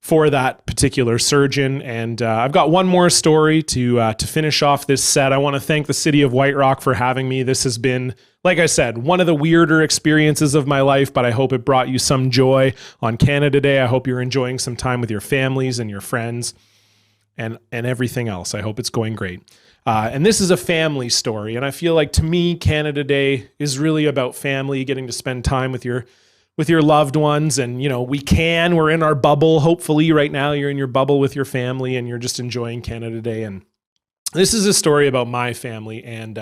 for that particular surgeon. And I've got one more story to finish off this set. I want to thank the city of White Rock for having me. This has been, like I said, one of the weirder experiences of my life, but I hope it brought you some joy on Canada Day. I hope you're enjoying some time with your families and your friends and everything else. I hope it's going great. And this is a family story. And I feel like, to me, Canada Day is really about family, getting to spend time with your loved ones. And, you know, we're in our bubble. Hopefully right now you're in your bubble with your family and you're just enjoying Canada Day. And this is a story about my family and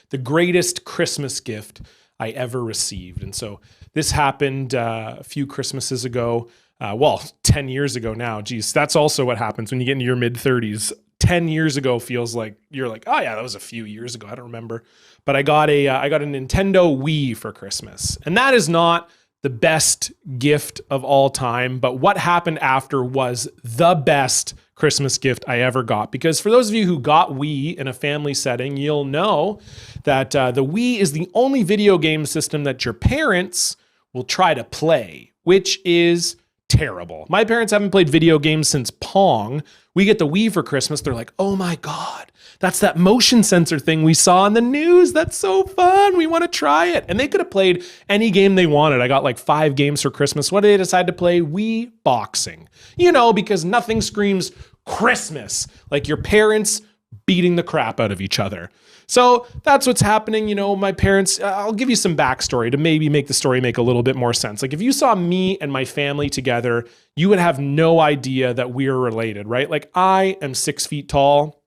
the greatest Christmas gift I ever received. And so this happened a few Christmases ago. 10 years ago now. Geez, that's also what happens when you get into your mid-30s. 10 years ago feels like you're like, oh yeah, that was a few years ago. I don't remember. But I got a Nintendo Wii for Christmas. And that is not the best gift of all time, but what happened after was the best Christmas gift I ever got. Because for those of you who got Wii in a family setting, you'll know that the Wii is the only video game system that your parents will try to play, which is terrible. My parents haven't played video games since Pong. We get the Wii for Christmas. They're like, oh my God, that's that motion sensor thing we saw on the news. That's so fun. We want to try it. And they could have played any game they wanted. I got like 5 games for Christmas. What did they decide to play? Wii boxing. You know, because nothing screams Christmas like your parents beating the crap out of each other. So that's what's happening. You know, my parents, I'll give you some backstory to maybe make the story make a little bit more sense. Like if you saw me and my family together, you would have no idea that we are related, right? Like I am 6 feet tall.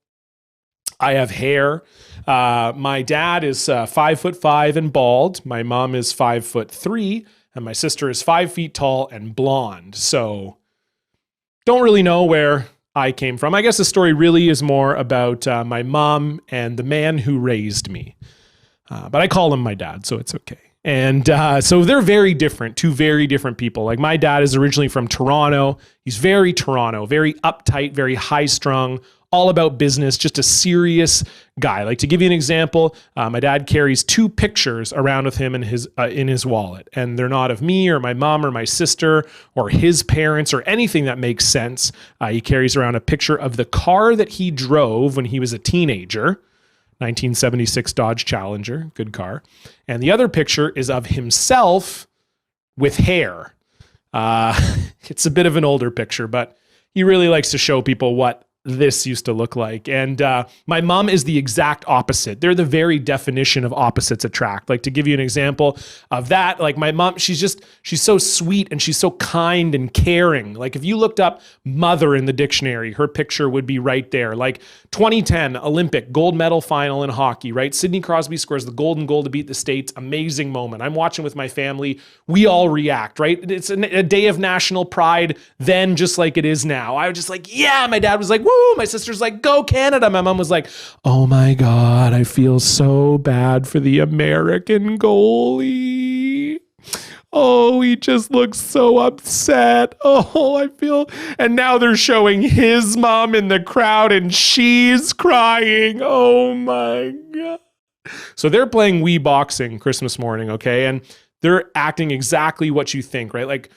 I have hair. My dad is 5'5" and bald. My mom is 5'3", and my sister is 5 feet tall and blonde. So don't really know where I came from. I guess the story really is more about my mom and the man who raised me. But I call him my dad, so it's okay. And so they're very different, 2 very different people. Like my dad is originally from Toronto. He's very Toronto, very uptight, very high strung, all about business, just a serious guy. Like to give you an example, my dad carries 2 pictures around with him in his wallet, and they're not of me or my mom or my sister or his parents or anything that makes sense. He carries around a picture of the car that he drove when he was a teenager. 1976 Dodge Challenger, good car. And the other picture is of himself with hair. It's a bit of an older picture, but he really likes to show people what this used to look like. And my mom is the exact opposite. They're the very definition of opposites attract. Like, to give you an example of that, like my mom, she's so sweet and she's so kind and caring. Like, if you looked up mother in the dictionary, her picture would be right there. Like 2010 Olympic gold medal final in hockey, right? Sidney Crosby scores the golden goal to beat the States. Amazing moment. I'm watching with my family. We all react, right? It's a day of national pride then, just like it is now. I was just like, yeah. My dad was like, woo. My sister's like, go Canada. My mom was like, oh my God, I feel so bad for the American goalie. Oh, he just looks so upset. Oh, I feel. And now they're showing his mom in the crowd and she's crying. Oh my God. So they're playing Wii boxing Christmas morning, okay? And they're acting exactly what you think, right? Like,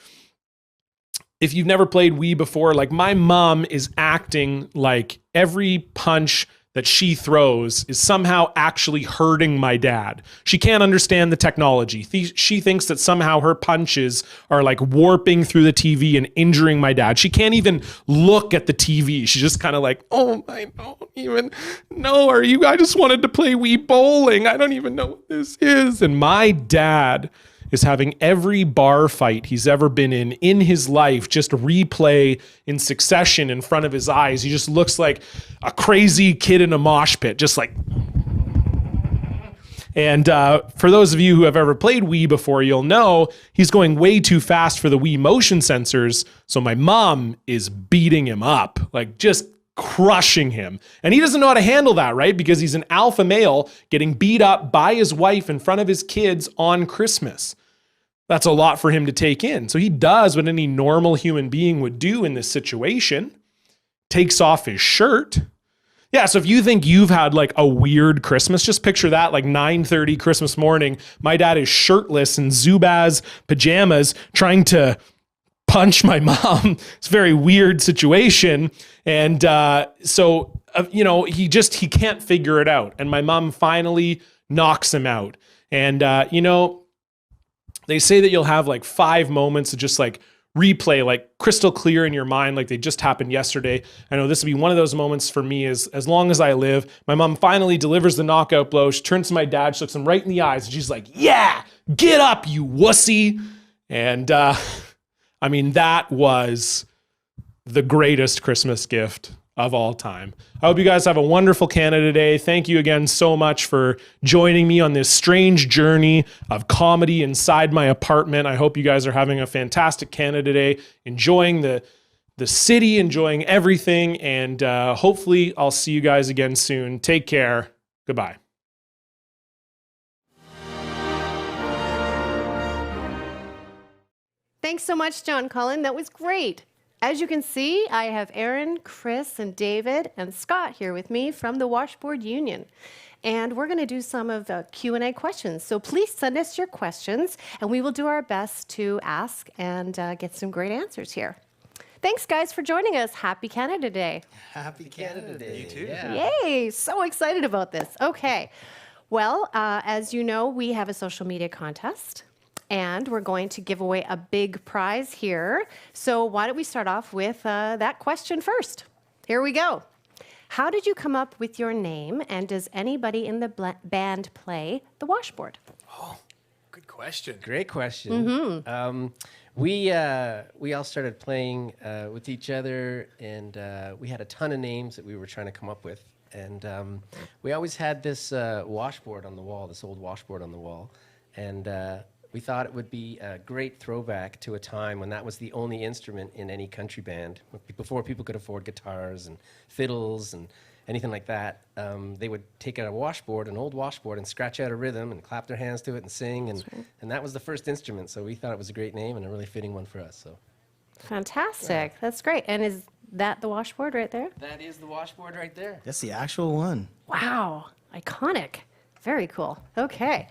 if you've never played Wii before, like my mom is acting like every punch that she throws is somehow actually hurting my dad. She can't understand the technology. She thinks that somehow her punches are like warping through the TV and injuring my dad. She can't even look at the TV. She's just kind of like, oh, I don't even know. I just wanted to play Wii bowling. I don't even know what this is. And my dad is having every bar fight he's ever been in his life just replay in succession in front of his eyes. He just looks like a crazy kid in a mosh pit, just like. And for those of you who have ever played Wii before, you'll know he's going way too fast for the Wii motion sensors. So my mom is beating him up, like just crushing him. And he doesn't know how to handle that, right? Because he's an alpha male getting beat up by his wife in front of his kids on Christmas. That's a lot for him to take in. So he does what any normal human being would do in this situation. Takes off his shirt. Yeah, so if you think you've had like a weird Christmas, just picture that, like 9:30 Christmas morning. My dad is shirtless in Zubaz pajamas trying to punch my mom. It's a very weird situation. And he can't figure it out. And my mom finally knocks him out. And, they say that you'll have like 5 moments of just like replay, like crystal clear in your mind, like they just happened yesterday. I know this will be one of those moments for me as long as I live. My mom finally delivers the knockout blow. She turns to my dad, she looks him right in the eyes, and she's like, yeah, get up, you wussy. And that was the greatest Christmas gift of all time. I hope you guys have a wonderful Canada Day. Thank you again so much for joining me on this strange journey of comedy inside my apartment. I hope you guys are having a fantastic Canada Day, enjoying the city, enjoying everything, and hopefully I'll see you guys again soon. Take care. Goodbye. Thanks so much, John Cullen. That was great. As you can see, I have Aaron, Chris, and David, and Scott here with me from the Washboard Union. And we're going to do some of the Q&A questions. So please send us your questions, and we will do our best to ask and get some great answers here. Thanks, guys, for joining us. Happy Canada Day. Happy Canada Day. You too. Yeah. Yay, so excited about this. Okay, well, as you know, we have a social media contest. And we're going to give away a big prize here. So why don't we start off with that question first? Here we go. How did you come up with your name, and does anybody in the band play the washboard? Oh, good question. Great question. Mm-hmm. We all started playing with each other, and we had a ton of names that we were trying to come up with. And we always had this washboard on the wall, this old washboard on the wall. And we thought it would be a great throwback to a time when that was the only instrument in any country band. Before people could afford guitars and fiddles and anything like that, they would take out a washboard, an old washboard, and scratch out a rhythm and clap their hands to it and sing. And that was the first instrument. So we thought it was a great name and a really fitting one for us. So Fantastic. Yeah. That's great. And is that the washboard right there? That is the washboard right there. That's the actual one. Wow. Iconic. Very cool. Okay.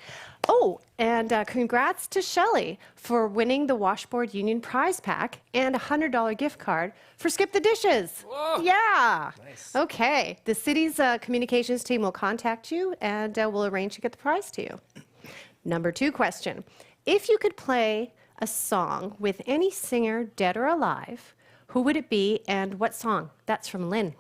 Oh, and congrats to Shelley for winning the Washboard Union prize pack and a $100 gift card for Skip the Dishes. Whoa. Yeah. Nice. Okay. The city's communications team will contact you and we'll arrange to get the prize to you. Number 2 question. If you could play a song with any singer, dead or alive, who would it be and what song? That's from Lynn.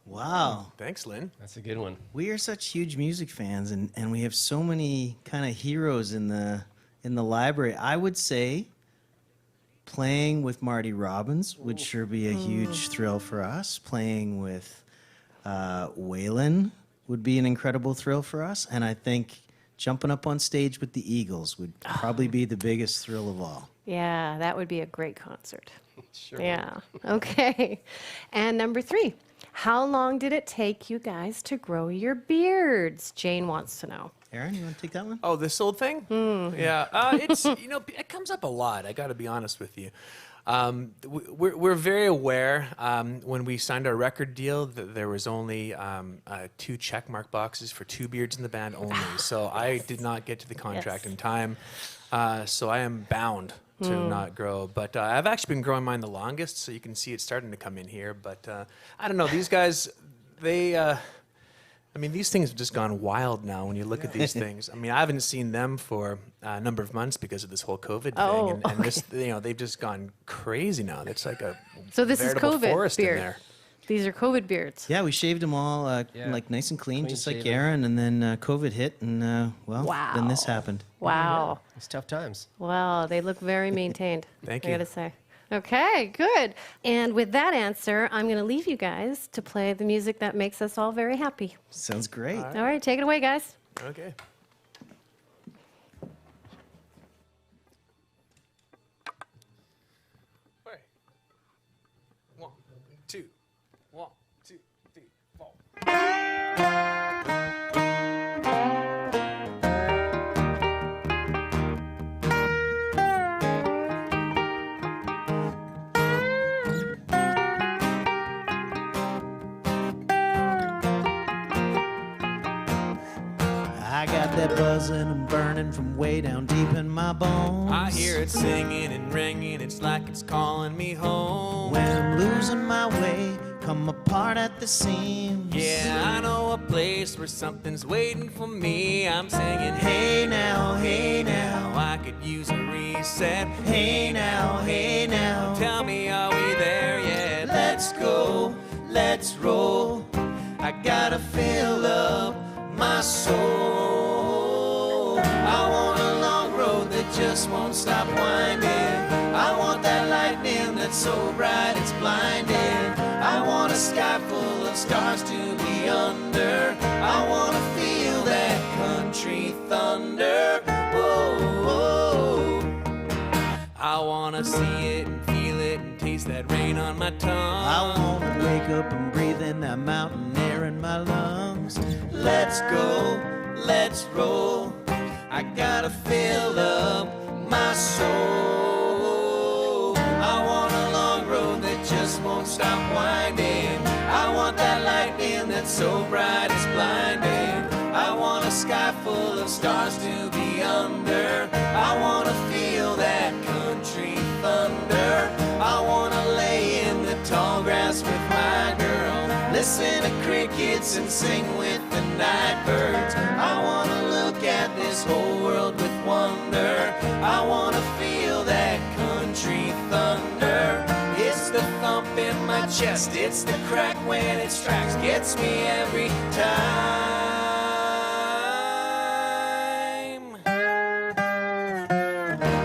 Wow. Thanks, Lynn. That's a good one. We are such huge music fans, and we have so many kind of heroes in the library. I would say playing with Marty Robbins would sure be a huge thrill for us. Playing with Waylon would be an incredible thrill for us. And I think jumping up on stage with the Eagles would probably be the biggest thrill of all. Yeah, that would be a great concert. Sure. Yeah. Okay. And number 3. How long did it take you guys to grow your beards? Jane wants to know. Aaron, you want to take that one? Oh, this old thing? Yeah. It's, it comes up a lot. I got to be honest with you. We're very aware when we signed our record deal that there was only 2 checkmark boxes for 2 beards in the band only. So I did not get to the contract in time. So I am bound to not grow. But I've actually been growing mine the longest, so you can see it starting to come in here. But I don't know. These guys, these things have just gone wild now when you look at these things. I mean, I haven't seen them for a number of months because of this whole COVID thing. And this, they've just gone crazy now. It's like a So this is veritable COVID forest in beard. there. These are COVID beards. Yeah, we shaved them all like nice and clean just like Aaron, and then COVID hit, and then this happened. Wow. It's tough times. Wow, they look very maintained. Thank I you. gotta say. Okay, good. And with that answer, I'm gonna leave you guys to play the music that makes us all very happy. Sounds great. All right, take it away, guys. Okay. Wait. 1, 2. 1, 2, 3, 4. I got that buzzing and burning from way down deep in my bones. I hear it singing and ringing, it's like it's calling me home. When I'm losing my way, come apart at the seams. Yeah, I know a place where something's waiting for me. I'm singing, Hey now, I could use a reset. hey now. Tell me, are we there yet? Let's go, let's roll. I gotta fill up my soul. I want a long road that just won't stop winding. I want that lightning that's so bright it's blinding. I want a sky full of stars to be under. I want to feel that country thunder. Whoa, whoa. I wanna see it and feel it and taste that rain on my tongue. I want to wake up and breathe in that mountain air in my lungs. Let's go, let's roll. I gotta fill up my soul. I want a long road that just won't stop winding. I want that lightning that's so bright it's blinding. I want a sky full of stars to be under. I want to feel that country thunder. I want to lay in the tall grass with my girl, listen to crickets and sing with the night birds. I want to look at this whole world with wonder. I want to feel that country thunder. It's the thump in my chest, it's the crack when it strikes, gets me every time.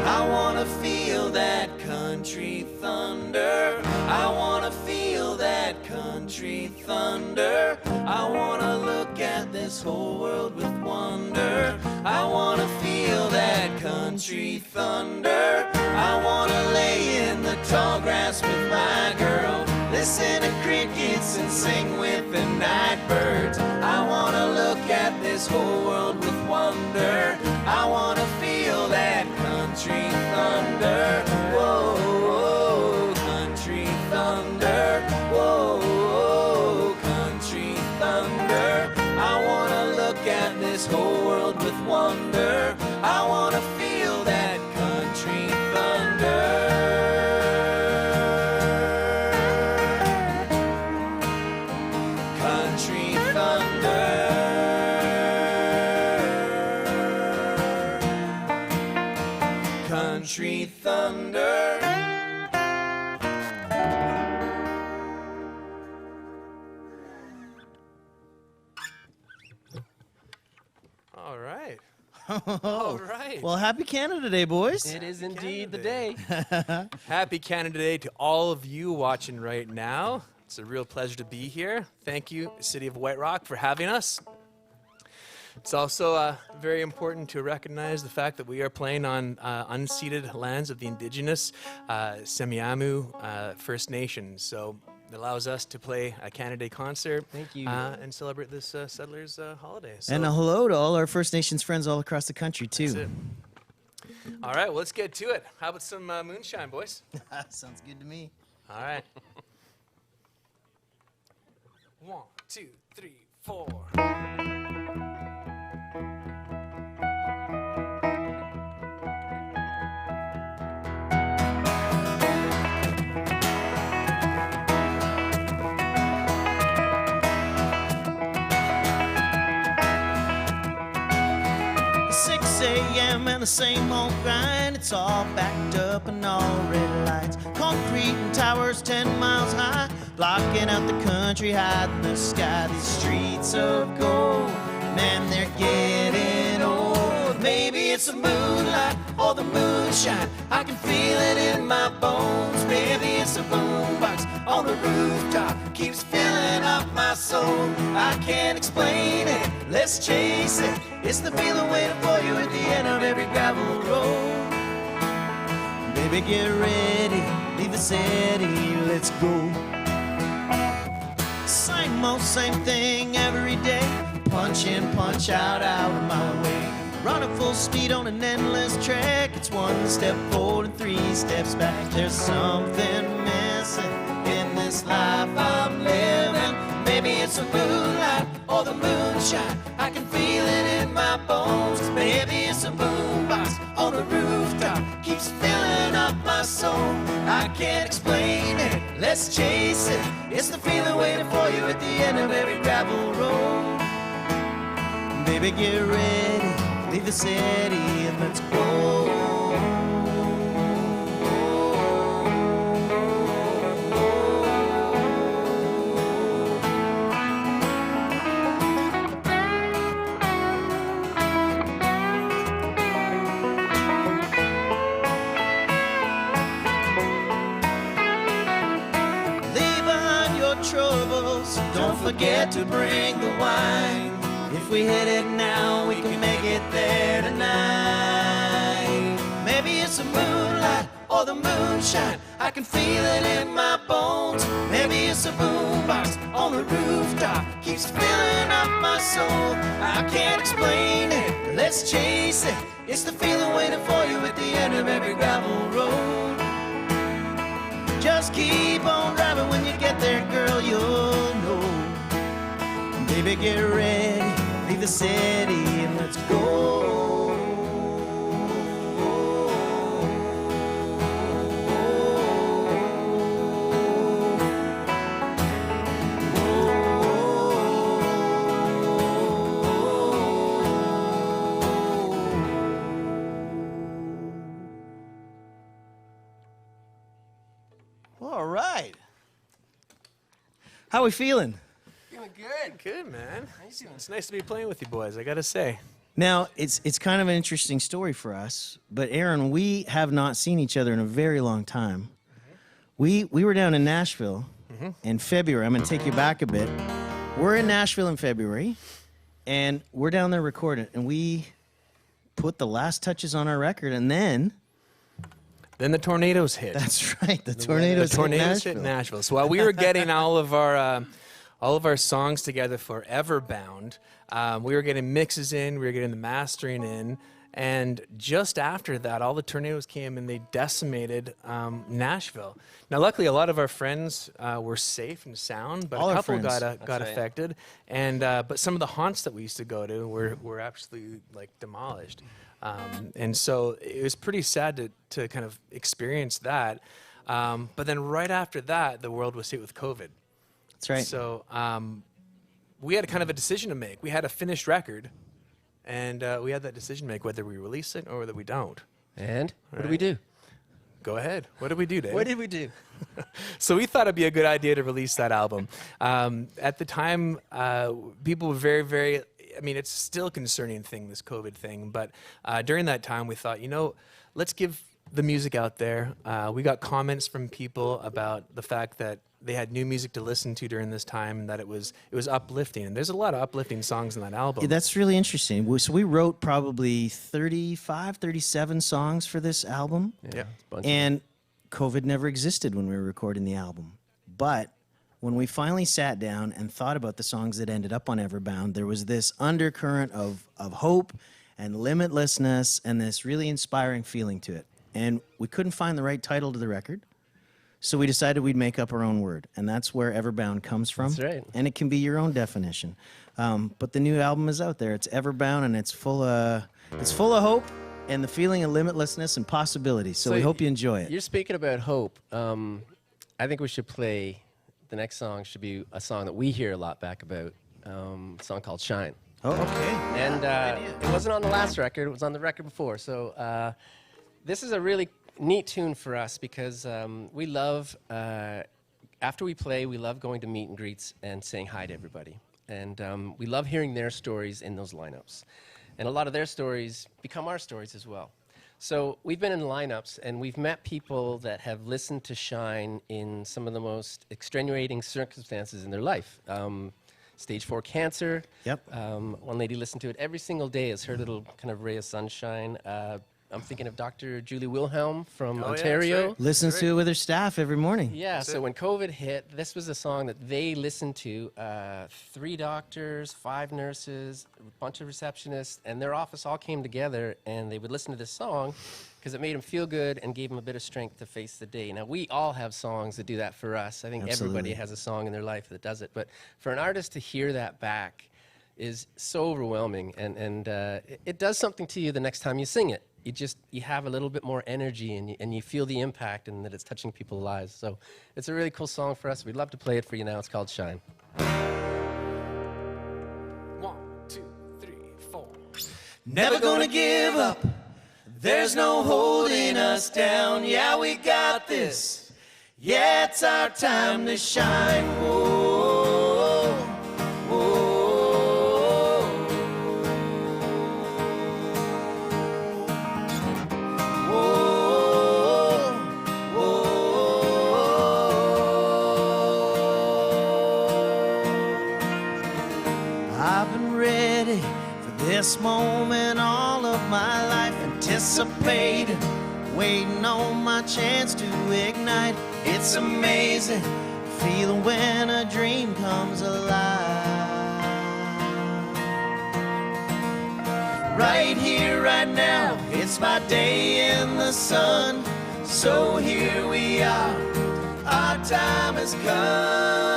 I want to feel that country thunder. I want to feel that country thunder. I want to look at this whole world with wonder. I want to feel that country thunder. I want to lay in the tall grass with my girl, listen to crickets and sing with the night birds. I want to look at this whole world with wonder. I want to feel that country thunder. Whoa, whoa, country thunder. Whoa, whoa, country thunder. I want to look at this whole world with wonder. country thunder. All right. All right. Well, happy Canada Day, boys. It is indeed the day. Happy Canada Day to all of you watching right now. It's a real pleasure to be here. Thank you, City of White Rock, for having us. It's also very important to recognize the fact that we are playing on unceded lands of the indigenous Semiahmoo First Nations. So it allows us to play a Canada Day concert. Thank you. And celebrate this Settlers holiday. So And a hello to all our First Nations friends all across the country, too. that's it. All right, well, let's get to it. How about some moonshine, boys? Sounds good to me. All right. 1, 2, 3, 4. 6 a.m. and the same old grind. It's all backed up and all red lights. Concrete and towers 10 miles high, blocking out the country, hiding the sky. These streets of gold, man, they're getting old. Maybe it's the moonlight or the moonshine. I can feel it in my bones. Maybe it's the boombox on the rooftop, keeps filling up my soul. I can't explain it, let's chase it. It's the feeling waiting for you at the end of every gravel road. Baby, get ready, leave the city, let's go. Same old same thing every day. Punch in, punch out of my way. Running full speed on an endless track. It's 1 step forward and 3 steps back. There's something missing in this life I'm living. Maybe it's the moonlight or the moonshine. I can feel it in my bones. Maybe it's a boombox on the rooftop, keeps filling up my soul. I can't explain it, let's chase it. It's the feeling waiting for you at the end of every gravel road. Baby, get ready, leave the city and let's go. Troubles, don't forget to bring the wine. If we hit it now, we can make it there tonight. Maybe it's the moonlight or the moonshine. I can feel it in my bones. Maybe it's a boombox on the rooftop, keeps filling up my soul. I can't explain it, let's chase it. It's the feeling waiting for you at the end of every gravel road. Just keep on driving, when you get there, girl, you'll know. Baby, get ready, leave the city and let's go. All right. How we feeling? Feeling good. Good, man. It's nice to be playing with you boys, I gotta say. Now, it's kind of an interesting story for us, but Aaron, we have not seen each other in a very long time. We were down in Nashville in February. I'm going to take you back a bit. We're in Nashville in February, and we're down there recording, and we put the last touches on our record, and then the tornadoes hit. That's right. The tornadoes hit Nashville. So while we were getting all of our songs together for Everbound, we were getting mixes in, we were getting the mastering in, and just after that, all the tornadoes came and they decimated Nashville. Now, luckily, a lot of our friends were safe and sound, but All a our couple friends. got affected. And but some of the haunts that we used to go to were absolutely like demolished. And so it was pretty sad to kind of experience that. But then right after that, the world was hit with COVID. That's right. So we had kind of a decision to make. We had a finished record, and we had that decision to make whether we release it or whether we don't. And what do we do? Go ahead. What did we do, Dave? What did we do? So we thought it'd be a good idea to release that album. At the time, people were very, very, I mean, it's still a concerning thing, this COVID thing, but during that time we thought, let's give the music out there. We got comments from people about the fact that they had new music to listen to during this time and that it was uplifting. And there's a lot of uplifting songs in that album. Yeah, that's really interesting. So we wrote probably 35, 37 songs for this album. Yeah. And COVID never existed when we were recording the album. But when we finally sat down and thought about the songs that ended up on Everbound, there was this undercurrent of hope and limitlessness and this really inspiring feeling to it. And we couldn't find the right title to the record. So we decided we'd make up our own word, and that's where Everbound comes from. That's right. And it can be your own definition. But the new album is out there. It's Everbound, and it's full of hope and the feeling of limitlessness and possibility. So we hope you enjoy it. You're speaking about hope. I think we should play, the next song should be a song that we hear a lot back about, a song called Shine. Oh, okay. And it wasn't on the last record, it was on the record before. So this is a really neat tune for us because we love, after we play, we love going to meet and greets and saying hi to everybody. And we love hearing their stories in those lineups. And a lot of their stories become our stories as well. So we've been in lineups and we've met people that have listened to Shine in some of the most extenuating circumstances in their life. Stage 4 cancer. Yep. One lady listened to it every single day as her little kind of ray of sunshine. I'm thinking of Dr. Julie Wilhelm from Ontario. Right. Listens to it with her staff every morning. Yeah, so when COVID hit, this was a song that they listened to. 3 doctors, 5 nurses, a bunch of receptionists, and their office all came together, and they would listen to this song because it made them feel good and gave them a bit of strength to face the day. Now, we all have songs that do that for us. I think everybody has a song in their life that does it. But for an artist to hear that back is so overwhelming, and it does something to you the next time you sing it. You have a little bit more energy and you feel the impact and that it's touching people's lives. So it's a really cool song for us. We'd love to play it for you now. It's called Shine. 1, 2, 3, 4. Never gonna give up. There's no holding us down. Yeah, we got this. Yeah, it's our time to shine. Whoa, whoa. This moment all of my life, anticipating, waiting on my chance to ignite. It's amazing, feeling when a dream comes alive. Right here, right now, it's my day in the sun. So here we are, our time has come.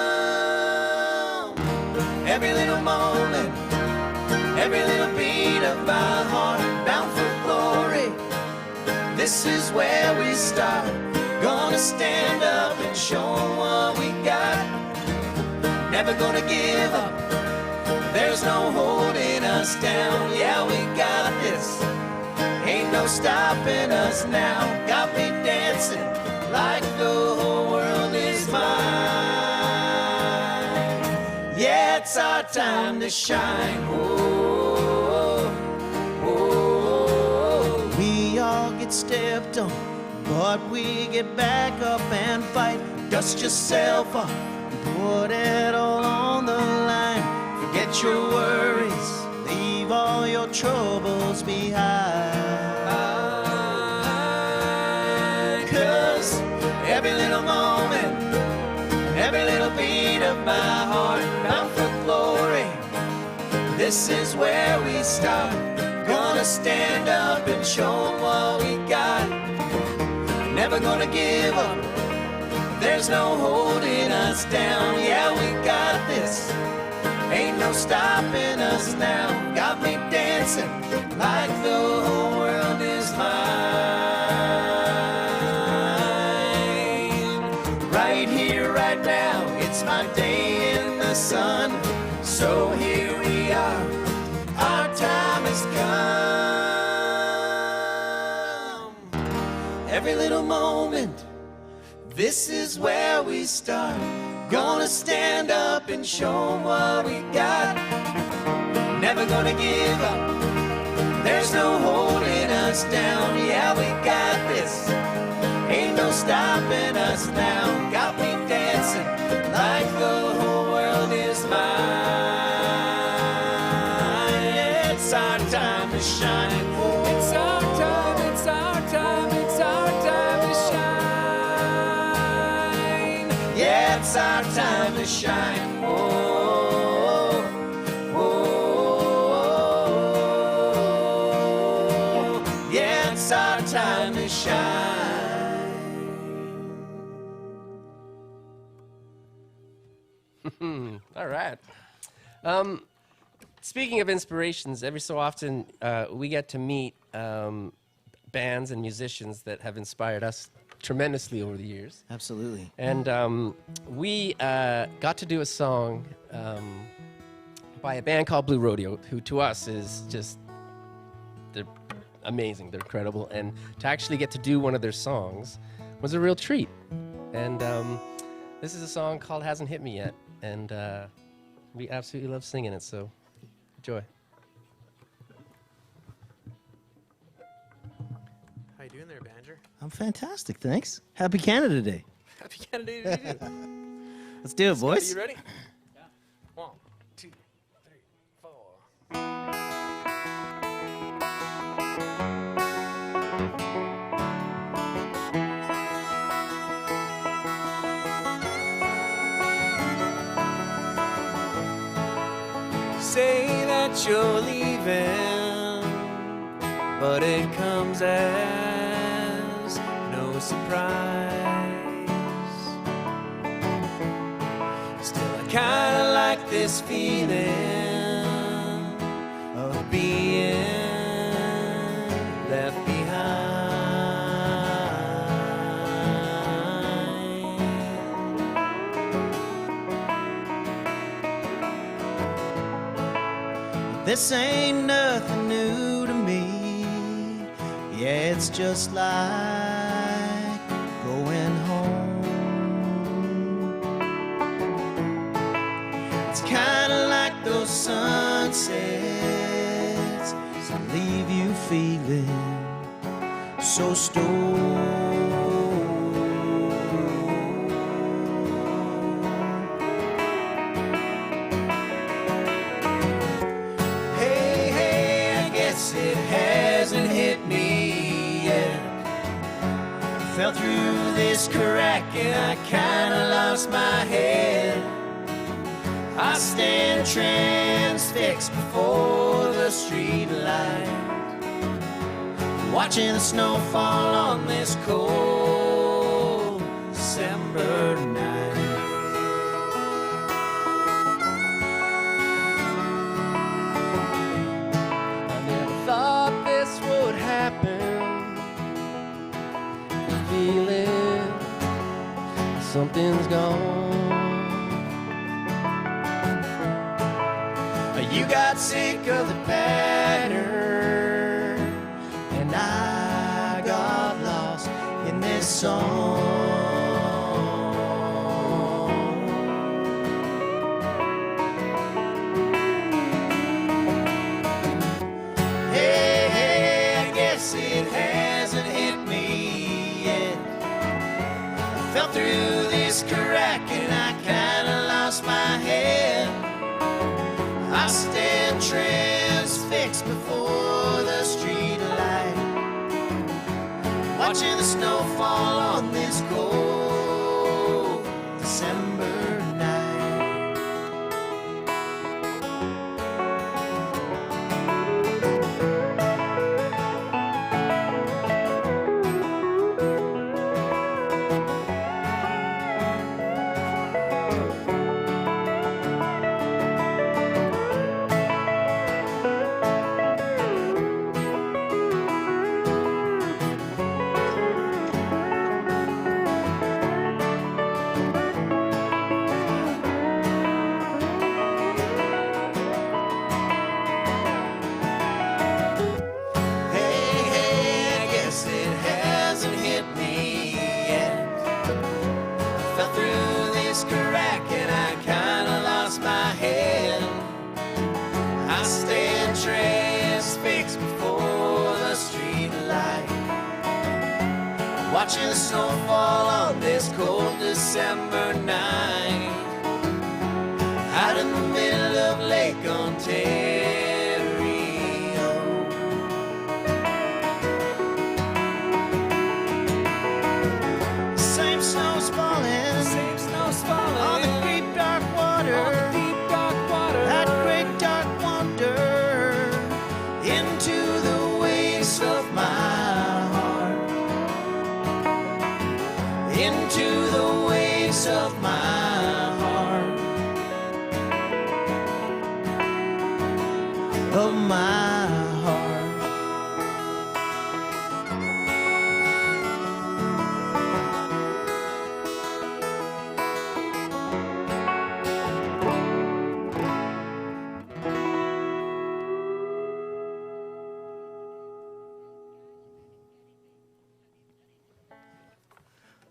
Every little moment, every little beat of my heart, bound for glory. This is where we start. Gonna stand up and show 'em what we got. Never gonna give up. There's no holding us down. Yeah, we got this. Ain't no stopping us now. Got me dancing like the whole world is mine. Yeah, it's our time to shine. Whoa, whoa. We all get stepped on, but we get back up and fight. Dust yourself off and put it all on the line. Forget your worries, leave all your troubles behind. 'Cause every little moment, every little beat of my heart, bound for glory. This is where we start. Gonna stand up and show 'em what we got. Never gonna give up. There's no holding us down. Yeah, we got this. Ain't no stopping us now. Got me dancing like the whole world is mine. Right here, right now, it's my day in the sun. So here we are, our time has come. every little moment. This is where we start. Gonna stand up and show 'em what we got. Never gonna give up. There's no holding us down. Yeah, we got this. Ain't no stopping us now. Got me dancing like the whole world is mine. It's our time to shine. It's our time, it's our time, it's our time to shine. Yeah, it's our time to shine. Whoa, whoa. Yeah, it's our time to shine. All right. Speaking of inspirations, every so often we get to meet bands and musicians that have inspired us tremendously over the years. Absolutely. And we got to do a song by a band called Blue Rodeo, who to us is just, they're amazing, they're incredible. And to actually get to do one of their songs was a real treat. And this is a song called Hasn't Hit Me Yet. And we absolutely love singing it, so enjoy. How you doing there, Banjer? I'm fantastic, thanks. Happy Canada Day. Happy Canada Day to you. Let's do it, boys. You ready? Yeah. 1, 2, 3, 4. Say that you're leaving, but it comes as no surprise. Still, I kinda like this feeling of being left behind. This ain't nothing new to me. Yeah, it's just like going home. It's kinda like those sunsets that leave you feeling so stoned. It hasn't hit me yet. Fell through this crack and I kinda lost my head. I stand transfixed before the street light, watching the snow fall on this cold December night. Thought this would happen. Feeling something's gone. You got sick of the pattern, and I got lost in this song. It hasn't hit me yet. I fell through this crack and I kinda lost my head. I stand transfixed before the street light, watching the snow fall on this cold December night. transfixed before the street light, watching the snow fall on this cold December night, out in the middle of Lake Ontario. Same snow's falling on the deep dark water, that great dark wonder, into the waves of my heart, into the waves of my heart, of my heart.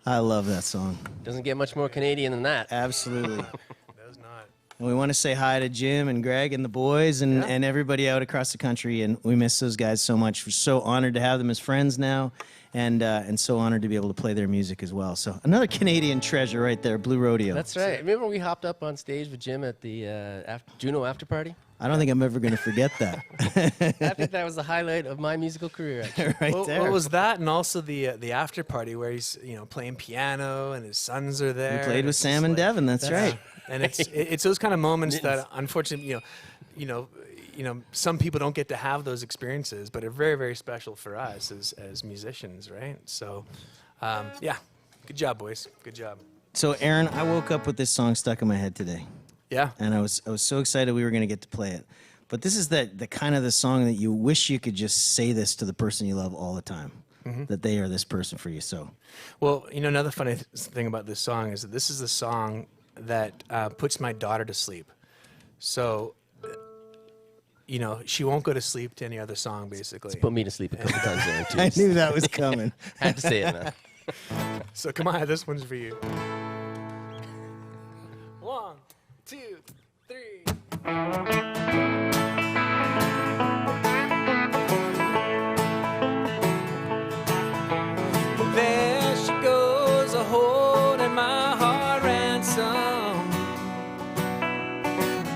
I love that song. Doesn't get much more Canadian than that. Absolutely. Does not. And we want to say hi to Jim and Greg and the boys and everybody out across the country. And we miss those guys so much. We're so honored to have them as friends now, and so honored to be able to play their music as well. So another Canadian treasure right there, Blue Rodeo. That's right. Remember we hopped up on stage with Jim at the JUNO after party? I don't think I'm ever going to forget that. I think that was the highlight of my musical career. Actually. Right Well, there. what was that, and also the after party where he's playing piano and his sons are there. We played with It's Sam just and like- Devin. That's right. And it's those kind of moments that unfortunately some people don't get to have those experiences, but are very, very special for us as musicians, right? So yeah, good job, boys. Good job. So Aaron, I woke up with this song stuck in my head today. Yeah. And I was so excited we were going to get to play it. But this is the kind of the song that you wish you could just say this to the person you love all the time, that they are this person for you. So, Well, another funny thing about this song is that this is the song that puts my daughter to sleep. So, she won't go to sleep to any other song, basically. Put me to sleep a couple times there, too. I knew that was coming. Had to say it, man. So come on, this one's for you. 1, 2, 3. There she goes, a holding my heart ransom,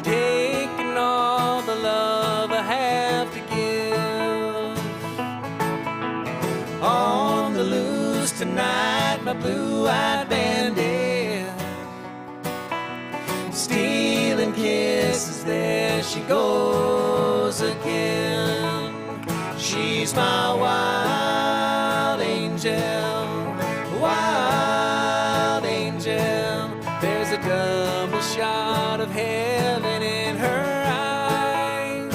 taking all the love I have to give. On the loose tonight, my blue-eyed bandit, stealing kisses, there she goes again. She's my wild angel, wild angel. There's a double shot of heaven in her eyes.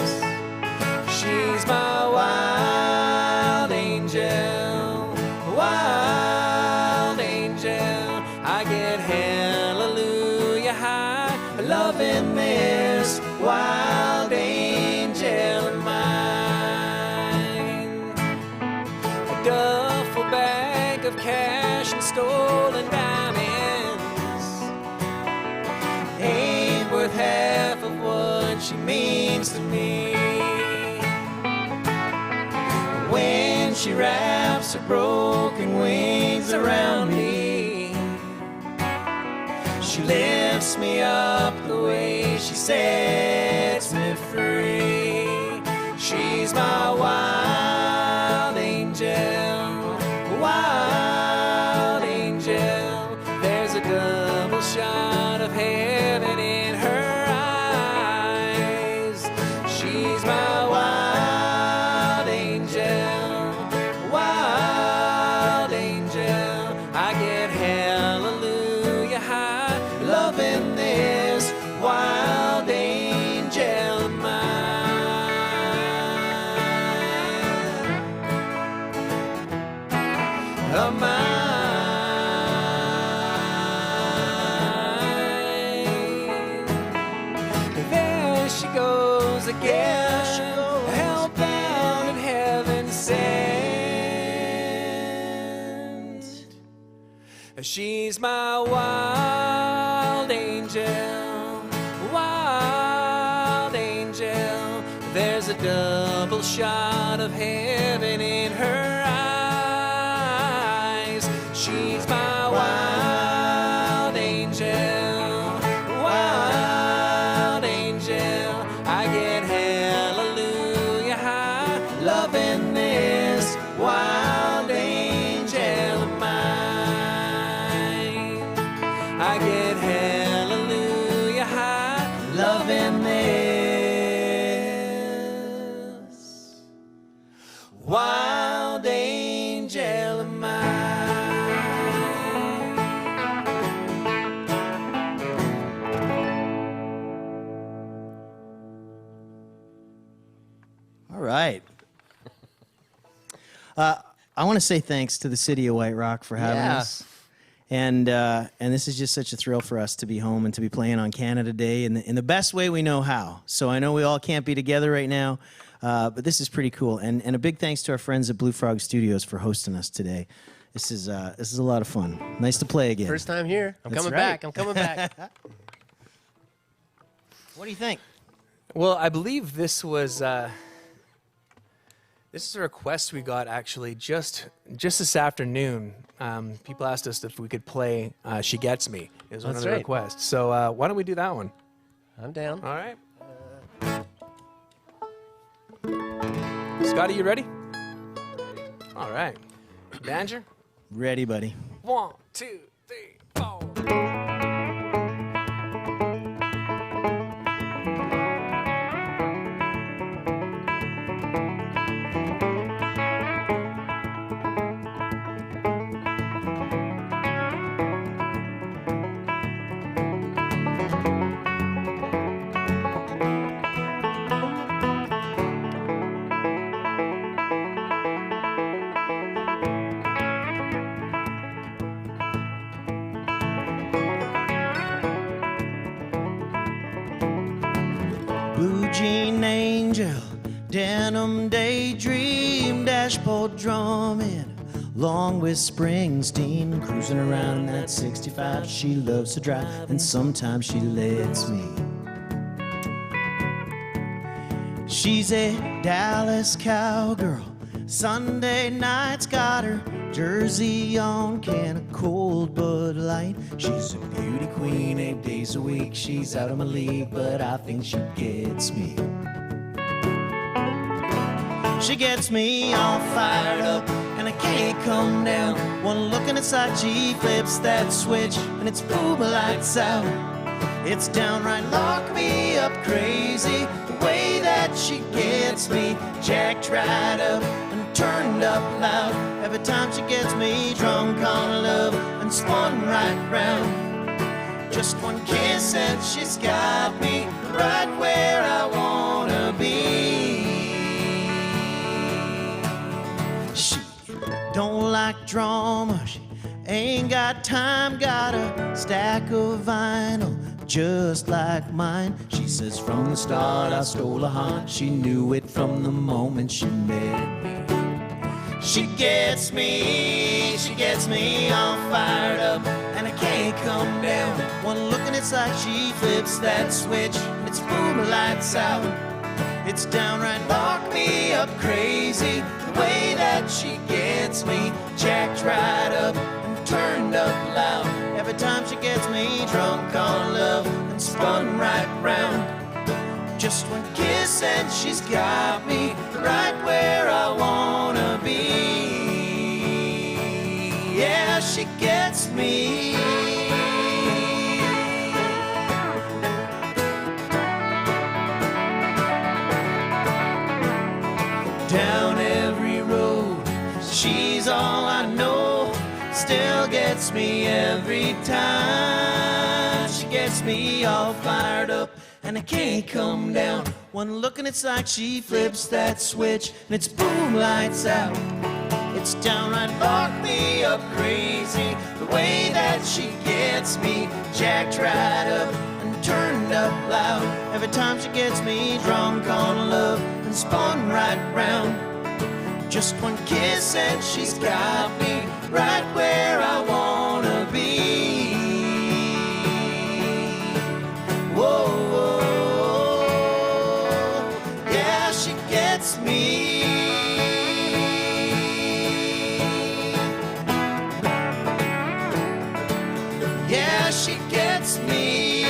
She's my wild angel, wild angel. I get hallelujah high, loving this wild angel of mine. A duffel bag of cash and stolen diamonds ain't worth half of what she means to me. When she wraps her broken wings around me, she lifts me up the way she sets me free. She's my wild angel, wild angel. There's a double shot of heaven in her eyes. She's my wild angel, wild angel. I get hallelujah high, loving this wild angel of mine, of mine. There she goes again, hellbound in heaven sent. She's my wild angel, wild angel. There's a double shot of heaven in her eyes. She's my wild angel, wild angel. I get hallelujah high loving this wild angel of mine. I get hallelujah high loving this wild angel of mine. All right. I want to say thanks to the city of White Rock for having Yeah. us. And this is just such a thrill for us to be home and to be playing on Canada Day in the best way we know how. So I know we all can't be together right now, but this is pretty cool. And a big thanks to our friends at Blue Frog Studios for hosting us today. This is a lot of fun. Nice to play again. First time here. I'm That's coming right. back. I'm coming back. What do you think? Well, I believe this was this is a request we got actually just this afternoon. People asked us if we could play "She Gets Me." It was one of That's the right. requests. So why don't we do that one? I'm down. All right. Scotty, you ready? All right. Danger. Ready, buddy. 1, 2, 3, 4. Blue jean angel, denim daydream, dashboard drumming, along with Springsteen, cruising around in that 65. She loves to drive, and sometimes she lets me. She's a Dallas cowgirl. Sunday nights got her jersey on, can of cold Bud Light. She's a beauty queen 8 days a week. She's out of my league, but I think she gets me. She gets me all fired up, and I can't come down. One look and it's like she flips that switch, and it's boom, lights out. It's downright lock me up crazy, the way that she gets me jacked right up and turned up loud. Every time she gets me drunk on love and spun right round. Just one kiss and she's got me right where I wanna be. She don't like drama, she ain't got time, got a stack of vinyl just like mine. She says from the start I stole her heart. She knew it from the moment she met me. She gets me all fired up, and I can't come down. One look and it's like she flips that switch, and it's boom, lights out. It's downright lock me up crazy, the way that she gets me jacked right up and turned up loud. Every time she gets me drunk on love and spun right round. Just one kiss and she's got me right where I wanna be. Yeah, she gets me. Down every road, she's all I know. Still gets me every time. She gets me all fired up, and I can't come down. One look and it's like she flips that switch, and it's boom, lights out. It's downright lock me up crazy, the way that she gets me jacked right up and turned up loud. Every time she gets me drunk on love and spun right round. Just one kiss and she's got me right where I wanna be. Whoa, whoa, yeah, she gets gets me. Yeah, she gets me.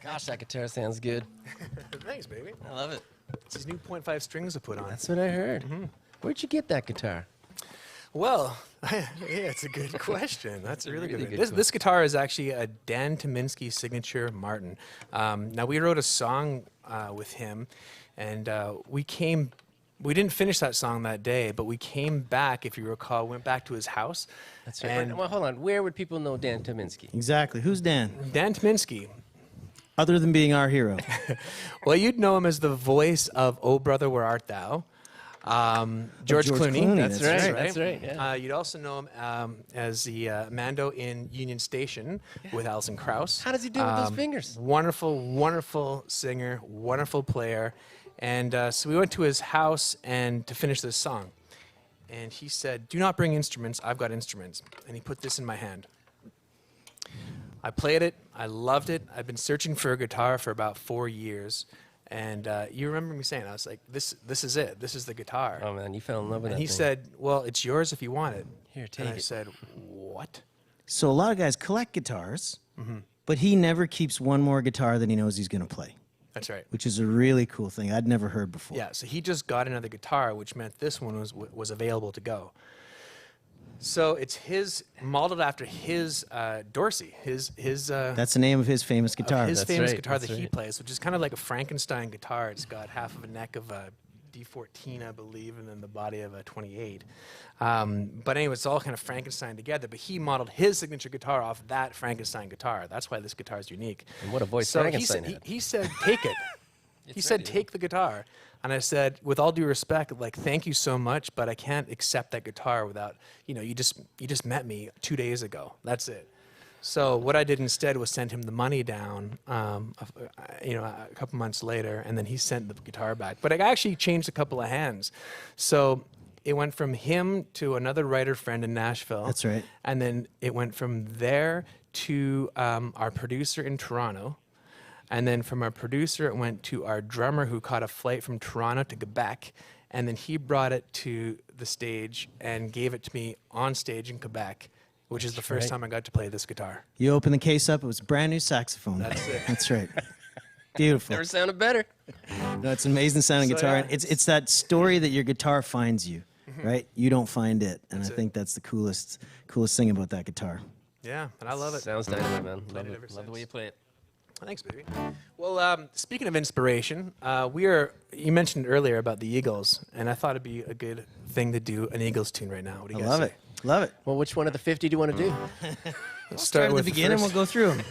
Gosh, that guitar sounds good. Thanks, baby. I love it. It's these new 0.5 strings I put on. That's what I heard. Where'd you get that guitar? Well, yeah, it's a good question. That's a really good one. good This guitar is actually a Dan Tyminski signature Martin. Now, we wrote a song with him, and we didn't finish that song that day, but we came back, if you recall, went back to his house. That's right. And Well, hold on. Where would people know Dan Tyminski? Exactly. Who's Dan? Dan Tyminski. Other than being our hero. Well, you'd know him as the voice of "Oh Brother, Where Art Thou?" George Clooney. That's right. That's right. Yeah. You'd also know him as the Mando in Union Station with Alison Krauss. How does he do it with those fingers? Wonderful, wonderful singer, wonderful player. And so we went to his house and to finish this song. And he said, "Do not bring instruments. I've got instruments." And he put this in my hand. I played it. I loved it. I've been searching for a guitar for about 4 years. And you remember me saying, I was like, this is it. This is the guitar. Oh, man, you fell in love with And that he thing. said, "Well, it's yours if you want it." Here, take and I it. said, "What?" So a lot of guys collect guitars, but he never keeps one more guitar than he knows he's going to play, That's right. which is a really cool thing I'd never heard before. Yeah, so he just got another guitar, which meant this one was available to go. So it's modeled after his Dorsey, his That's the name of his famous guitar. his That's famous right, guitar that's that he right. plays, which is kind of like a Frankenstein guitar. It's got half of a neck of a D14, I believe, and then the body of a 28. But anyway, it's all kind of Frankenstein together. But he modeled his signature guitar off that Frankenstein guitar. That's why this guitar is unique. And what a voice So Frankenstein had. he said, "Take it." He said, "Take the guitar." And I said, with all due respect, like, thank you so much, but I can't accept that guitar without, you just met me 2 days ago. That's it. So what I did instead was send him the money down, a couple months later, and then he sent the guitar back. But I actually changed a couple of hands. So it went from him to another writer friend in Nashville. That's right. And then it went from there to our producer in Toronto. And then from our producer, it went to our drummer who caught a flight from Toronto to Quebec. And then he brought it to the stage and gave it to me on stage in Quebec, which is the first time I got to play this guitar. You open the case up, it was a brand new saxophone. That's it. That's right. Beautiful. Never sounded better. No, it's an amazing sounding So, guitar. yeah, And it's that story that your guitar finds you, right? You don't find it. And That's I it. think that's the coolest thing about that guitar. Yeah, and I love it. Sounds dynamite, man. Played Love it it. ever Love the way since. you play it. Thanks, baby. Well, speaking of inspiration, you mentioned earlier about the Eagles, and I thought it'd be a good thing to do an Eagles tune right now. What do I you guys love say? it. Love it. Well, which one of the 50 do you want to do? Let's Start at with the beginning, we'll first. go through them.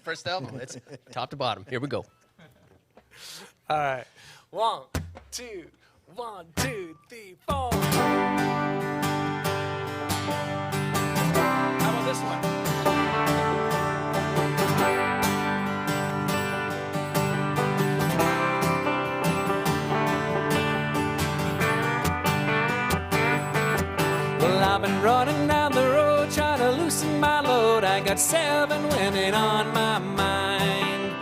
First album. It's top to bottom. Here we go. All right. 1, 2, 1, 2, 3, 4. How about this one? Well, I've been running down the road trying to loosen my load. I got 7 women on my mind.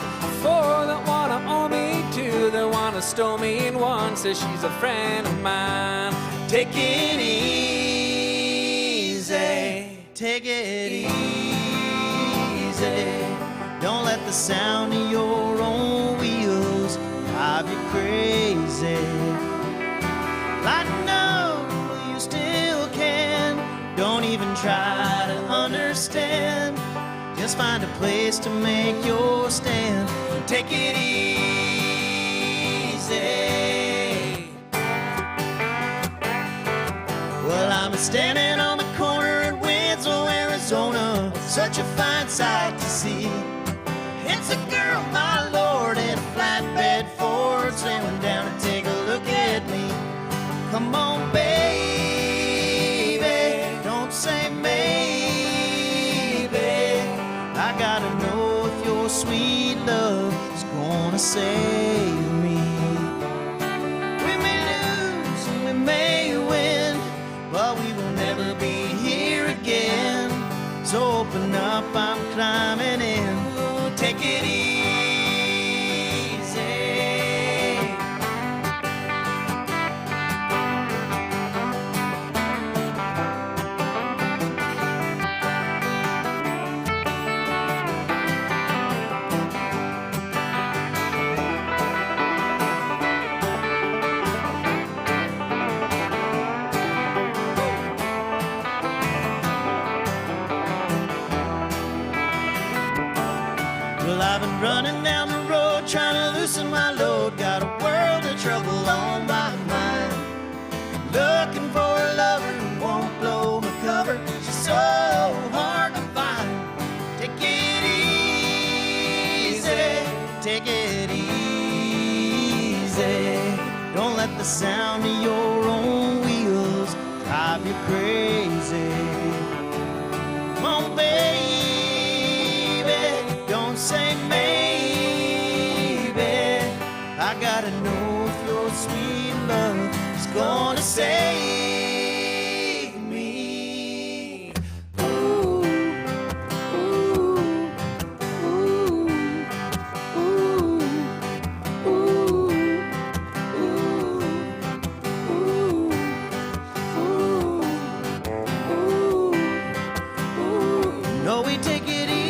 4 that wanna own me, 2 that wanna stole me, and 1 says she's a friend of mine. Take it easy. Take it easy. Don't let the sound of your own wheels drive you crazy. Lighten up while you still can. Don't even try to understand. Just find a place to make your stand. Take it easy. I'm standing on the corner in Winslow, Arizona. Such a fine sight to see. It's a girl, my lord, in a flatbed Ford, slowing down to take a look at me. Come on, baby, don't say maybe. I gotta know if your sweet love is gonna save me. We may lose and we may win, but we will never be here again. So open up, I'm climbing in. Take it easy. Well, I've been running down the road trying to loosen my load. Got a world of trouble on my mind. Looking for a lover who won't blow my cover. She's so hard to find. Take it easy, take it easy. Don't let the sound of your own wheels drive you crazy. Come on, baby. Don't say maybe. I gotta know if your sweet love is gonna save me. Ooh, ooh, ooh, ooh, ooh, ooh, ooh. No, we take it easy.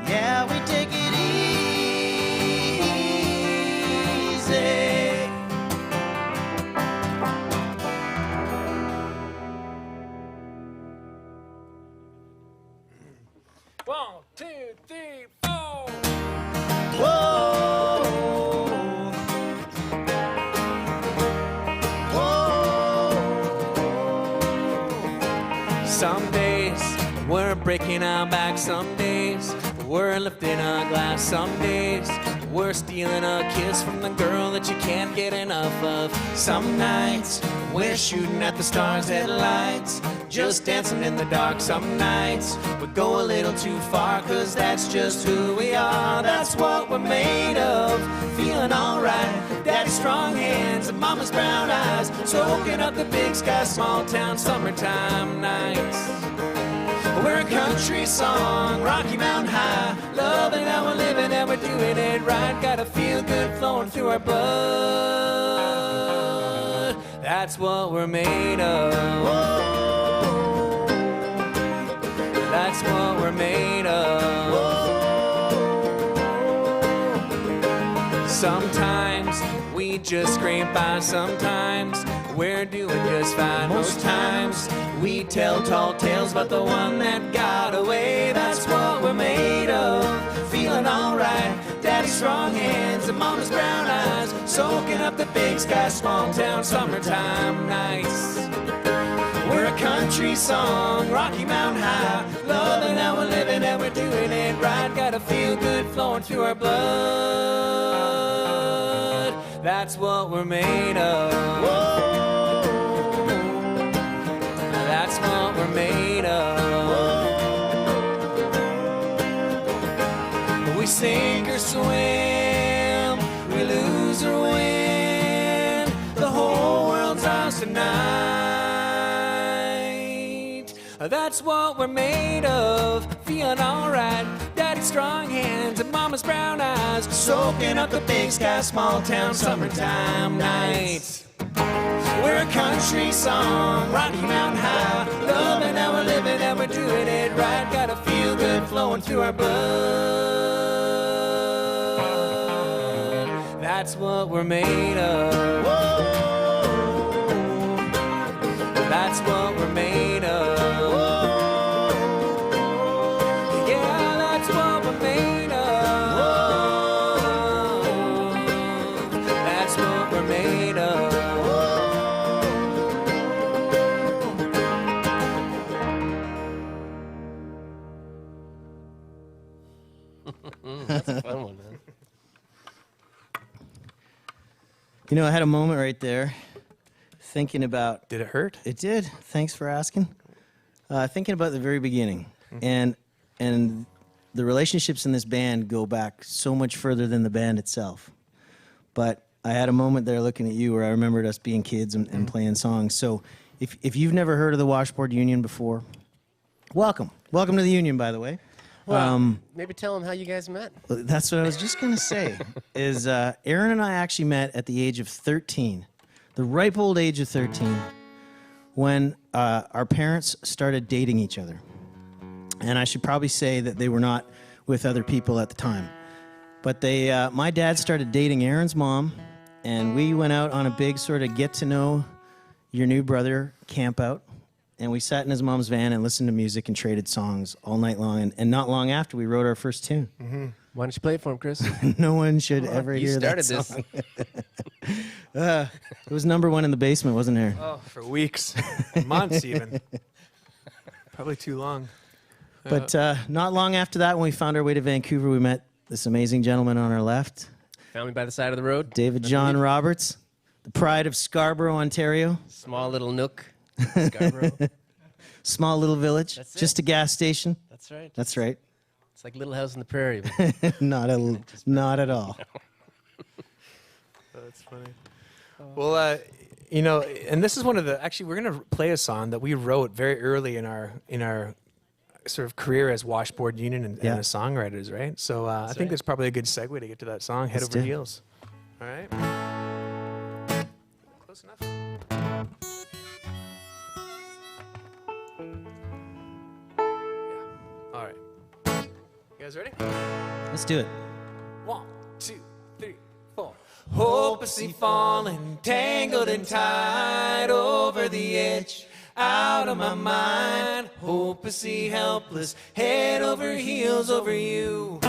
Yeah, we take it easy. 1, 2, 3, 4. Whoa. Whoa. Some days we're breaking our back, some days we're lifting a glass, some days we're stealing a kiss from the girl that you can't get enough of. Some nights we're shooting at the stars' headlights, just dancing in the dark. Some nights we go a little too far, 'cause that's just who we are. That's what we're made of, feeling alright. Daddy's strong hands and mama's brown eyes, soaking up the big sky, small town summertime nights. We're a country song, Rocky Mountain High, loving how we're living and we're doing it right. Got a feel good flowing through our blood. That's what we're made of. Whoa. That's what we're made of. Whoa. Sometimes we just scrape by, sometimes we're doing just fine. Most times we tell tall tales about the one that got away. That's what we're made of, feeling alright. Daddy's strong hands and mama's brown eyes, soaking up the big sky, small town summertime nights. We're a country song, Rocky Mountain High, loving how we're living and we're doing it right. Got a feel good flowing through our blood. That's what we're made of. Whoa. That's what we're made of. We sink or swim, we lose or win. The whole world's ours tonight. That's what we're made of, feeling alright. Daddy's strong hands and mama's brown eyes, soaking up the big sky, small town summertime nights. We're a country song, Rocky Mountain High, loving how we're living and we're doing it right. Got a feel good flowing through our blood. That's what we're made of. Whoa. That's what we're made of. Whoa. Yeah, that's what we're made of. Whoa. That's what we're You know, I had a moment right there thinking about... Did it hurt? It did. Thanks for asking. Thinking about the very beginning. And the relationships in this band go back so much further than the band itself. But I had a moment there looking at you where I remembered us being kids and playing songs. So if you've never heard of the Washboard Union before, welcome. Welcome to the Union, by the way. Well, maybe tell them how you guys met. That's what I was just going to say, is Aaron and I actually met at the age of 13, the ripe old age of 13, when our parents started dating each other. And I should probably say that they were not with other people at the time. But my dad started dating Aaron's mom, and we went out on a big sort of get to know your new brother camp out. And we sat in his mom's van and listened to music and traded songs all night long. And not long after, we wrote our first tune. Mm-hmm. Why don't you play it for him, Chris? No one should ever hear that song. It was #1 in the basement, wasn't there? Oh, for weeks, months even. Probably too long. But not long after that, when we found our way to Vancouver, we met this amazing gentleman on our left. Found me by the side of the road. David John Roberts, the pride of Scarborough, Ontario. Small little nook. Scarborough. Small little village. That's just a gas station. That's right. That's right. It's like Little House on the Prairie. Not at all. That's funny. Well, you know, and this is one of the, actually, we're going to play a song that we wrote very early in our sort of career as Washboard Union and as songwriters, right? So I think that's probably a good segue to get to that song, Head Let's Over do it. Heels. All right. Close enough. Yeah. All right. You guys ready? Let's do it. 1, 2, 3, 4. Hopelessly falling, tangled and tied over the edge, out of my mind. Hopelessly helpless, head over heels over you.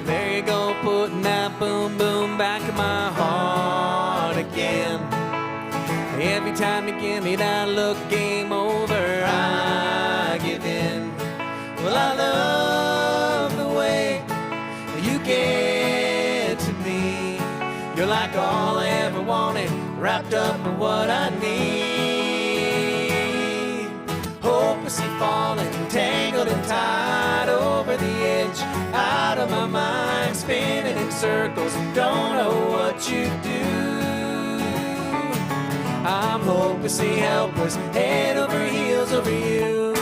There you go, putting that boom boom back in my heart again. Every time you give me that look, game over, I give in. Well, I love the way you get to me. You're like all I ever wanted, wrapped up in what I need. Hopelessly falling, tangled and tied over the edge, out of my mind, spinning in circles, don't know what you do. I'm hopelessly helpless, head over heels over you.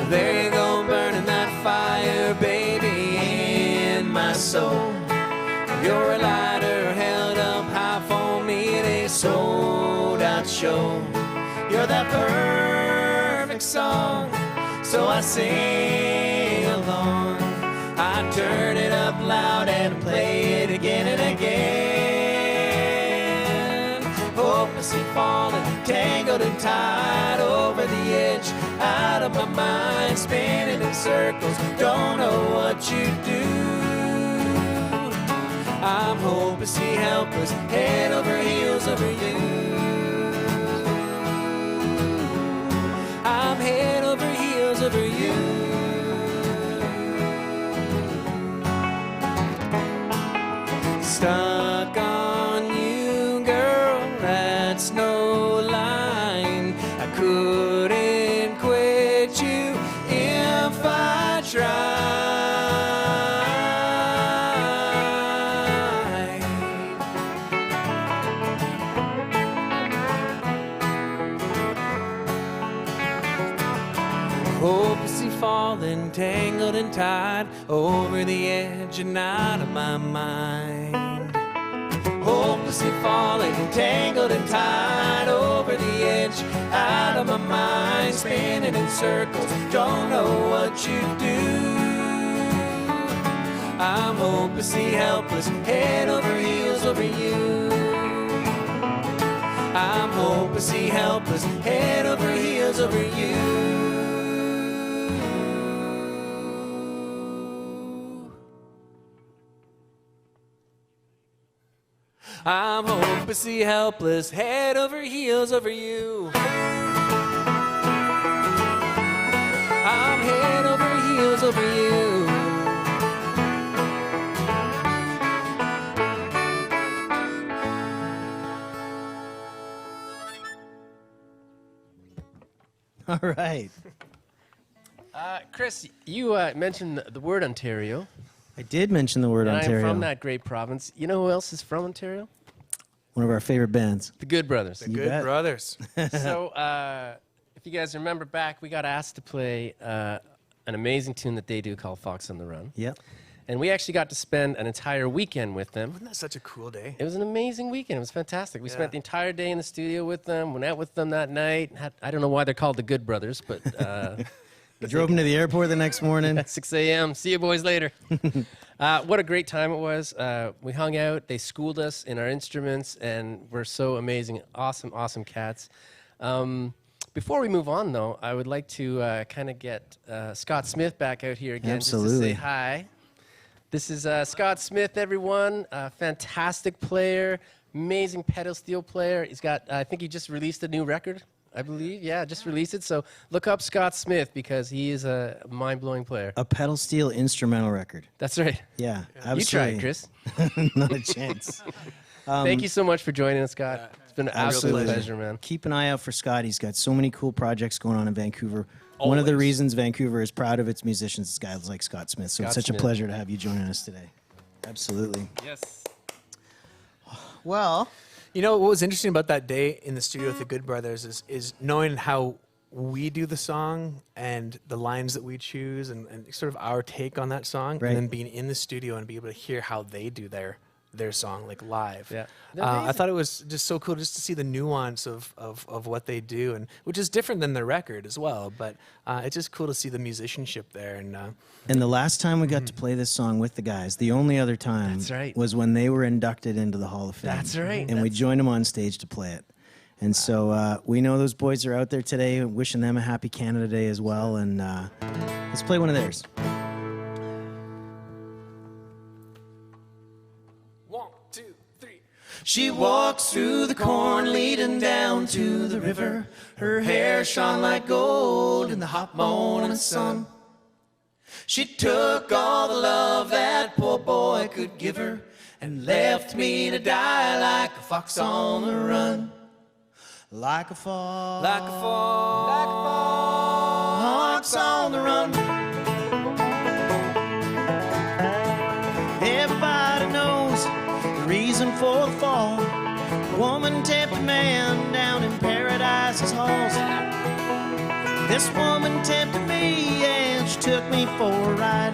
There you go, burning that fire, baby, in my soul. You're a lighter held up high for me at a sold-out show. You're that perfect song, so I sing along. I turn it up loud and play it again and again. Hopelessly falling, tangled and tied over the edge, out of my mind, spinning in circles, don't know what you do. I'm hopelessly helpless, head over heels over you. I'm head over heels over you. Stuck on you, girl, that's no line. I couldn't quit you if I tried. Hopelessly falling, tangled and tied over the edge and out of my mind. Hopelessly falling, tangled and tied over the edge, out of my mind, spinning in circles, don't know what you do. I'm hopelessly helpless, head over heels over you. I'm hopelessly helpless, head over heels over you. I'm hopelessly helpless, head over heels over you. I'm head over heels over you. All right. Chris, you mentioned the word Ontario. I did mention the word And Ontario. I'm from that great province. You know who else is from Ontario? One of our favorite bands. The Good Brothers. The Good Brothers. So, if you guys remember back, we got asked to play an amazing tune that they do called Fox on the Run. Yep. And we actually got to spend an entire weekend with them. Wasn't that such a cool day? It was an amazing weekend. It was fantastic. We spent the entire day in the studio with them, went out with them that night. I don't know why they're called the Good Brothers, but... We drove them to the airport the next morning. At 6 a.m. See you boys later. What a great time it was. We hung out. They schooled us in our instruments, and we're so amazing. Awesome, awesome cats. Before we move on, though, I would like to kind of get Scott Smith back out here again just to say hi. This is Scott Smith, everyone. Fantastic player, amazing pedal steel player. He's got, I think he just released a new record, I believe. Yeah, just released it. So look up Scott Smith because he is a mind-blowing player. A pedal steel instrumental record. That's right. Yeah, You try absolutely. it, Chris. Not a chance. Thank you so much for joining us, Scott. It's been an absolute pleasure, man. Keep an eye out for Scott. He's got so many cool projects going on in Vancouver. One of the reasons Vancouver is proud of its musicians is guys like Scott Smith. So it's such a pleasure to have you joining us today. Absolutely. Yes. Well, you know what was interesting about that day in the studio with the Good Brothers is knowing how we do the song and the lines that we choose and sort of our take on that song, Right. and then being in the studio and be able to hear how they do their song like live. Yeah. I thought it was just so cool just to see the nuance of what they do, and which is different than their record as well. But it's just cool to see the musicianship there. And the last time we got to play this song with the guys, the only other time That's right. was when they were inducted into the Hall of Fame. That's right. And we joined them on stage to play it. And so we know those boys are out there today, wishing them a happy Canada Day as well. And let's play one of theirs. She walks through the corn leading down to the river. Her hair shone like gold in the hot morning sun. She took all the love that poor boy could give her and left me to die like a fox on the run. Like a fox, like a fox on the run. Everybody knows the reason for the fall. A woman tempted man down in Paradise's halls. This woman tempted me and she took me for a ride.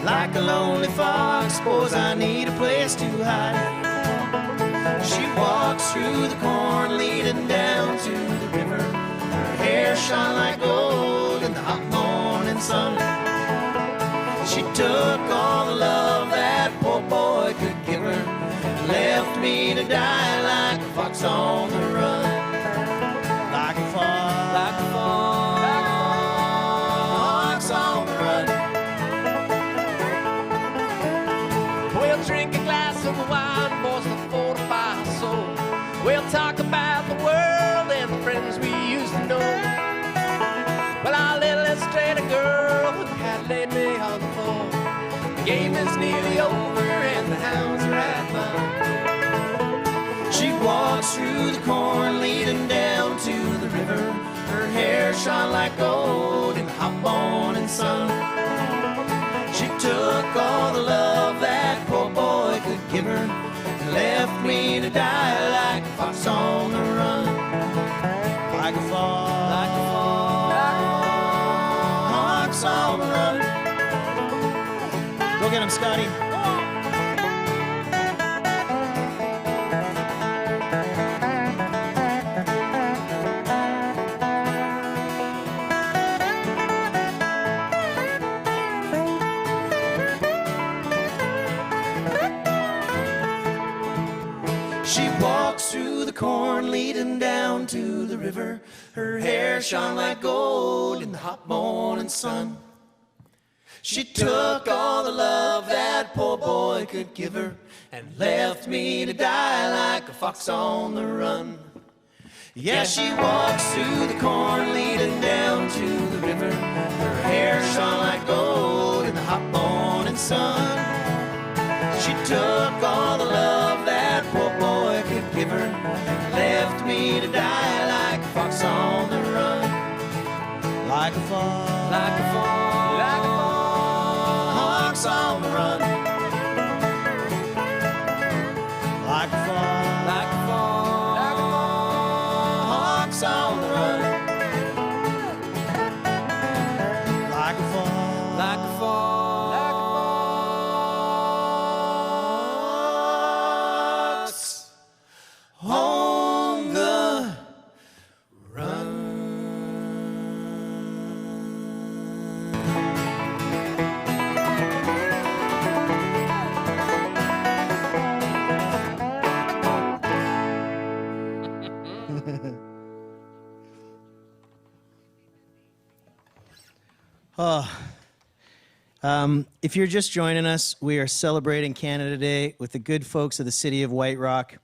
Like a lonely fox, boys, I need a place to hide. She walks through the corn leading down to the river. Her hair shone like gold in the hot morning sun. She took all the love that poor boy could give her and left me to die like a fox on the run. Like a fox, like a fox on the run. We'll drink a glass of wine, boys, to fortify our soul. We'll talk about the world and the friends we used to know. Well, our little illustrated girl had laid me on the floor. The game is nearly over and the hounds are at my door. She walks through the corn leading down to the river. Her hair shone like gold in the hot morning sun. She took all the love that poor boy could give her and left me to die like a fox on the run. Like a fox, like a fox on the run. Go get him, Scotty. She walks through the corn leading down to the river. Her hair shone like gold in the hot morning sun. She took all the love that poor boy could give her and left me to die like a fox on the run. Yeah, she walks through the corn leading down to the river. Her hair shone like gold in the hot morning sun. She took all the love that poor boy could give her and left me to die like a fox on the run. Like a fox, like a fox, like a fox on the run. Like a fox, like a fox, like a fox on the run. Like a fox, like a fox, like a fox on the run. If you're just joining us, we are celebrating Canada Day with the good folks of the city of White Rock,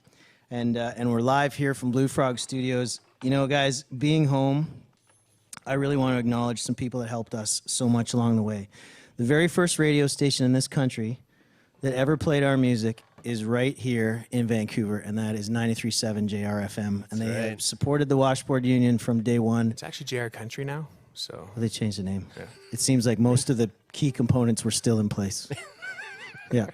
and we're live here from Blue Frog Studios. You know, guys, being home, I really want to acknowledge some people that helped us so much along the way. The very first radio station in this country that ever played our music is right here in Vancouver, and that is 93.7 JRFM, and they have supported the Washboard Union from day one. It's actually JR Country now, so. Well, they changed the name. Yeah. It seems like most of the key components were still in place. Yeah.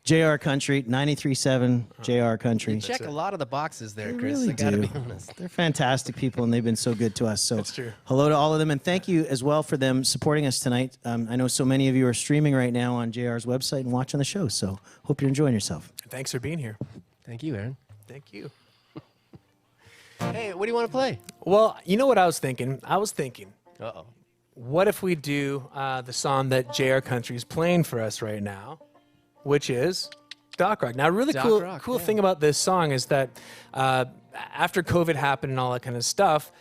JR Country, 93.7 JR Country. You check a lot of the boxes there, They Chris. really I gotta do. be honest. They're fantastic people, and they've been so good to us. So That's true. hello to all of them, and thank you as well for them supporting us tonight. I know so many of you are streaming right now on JR's website and watching the show, so hope you're enjoying yourself. Thanks for being here. Thank you, Aaron. Thank you. Hey, what do you want to play? Well, you know what I was thinking? I was thinking, Uh-oh. what if we do the song that JR Country is playing for us right now, which is Doc Rock. Now, a really Doc cool Rock, cool yeah. thing about this song is that after COVID happened and all that kind of stuff,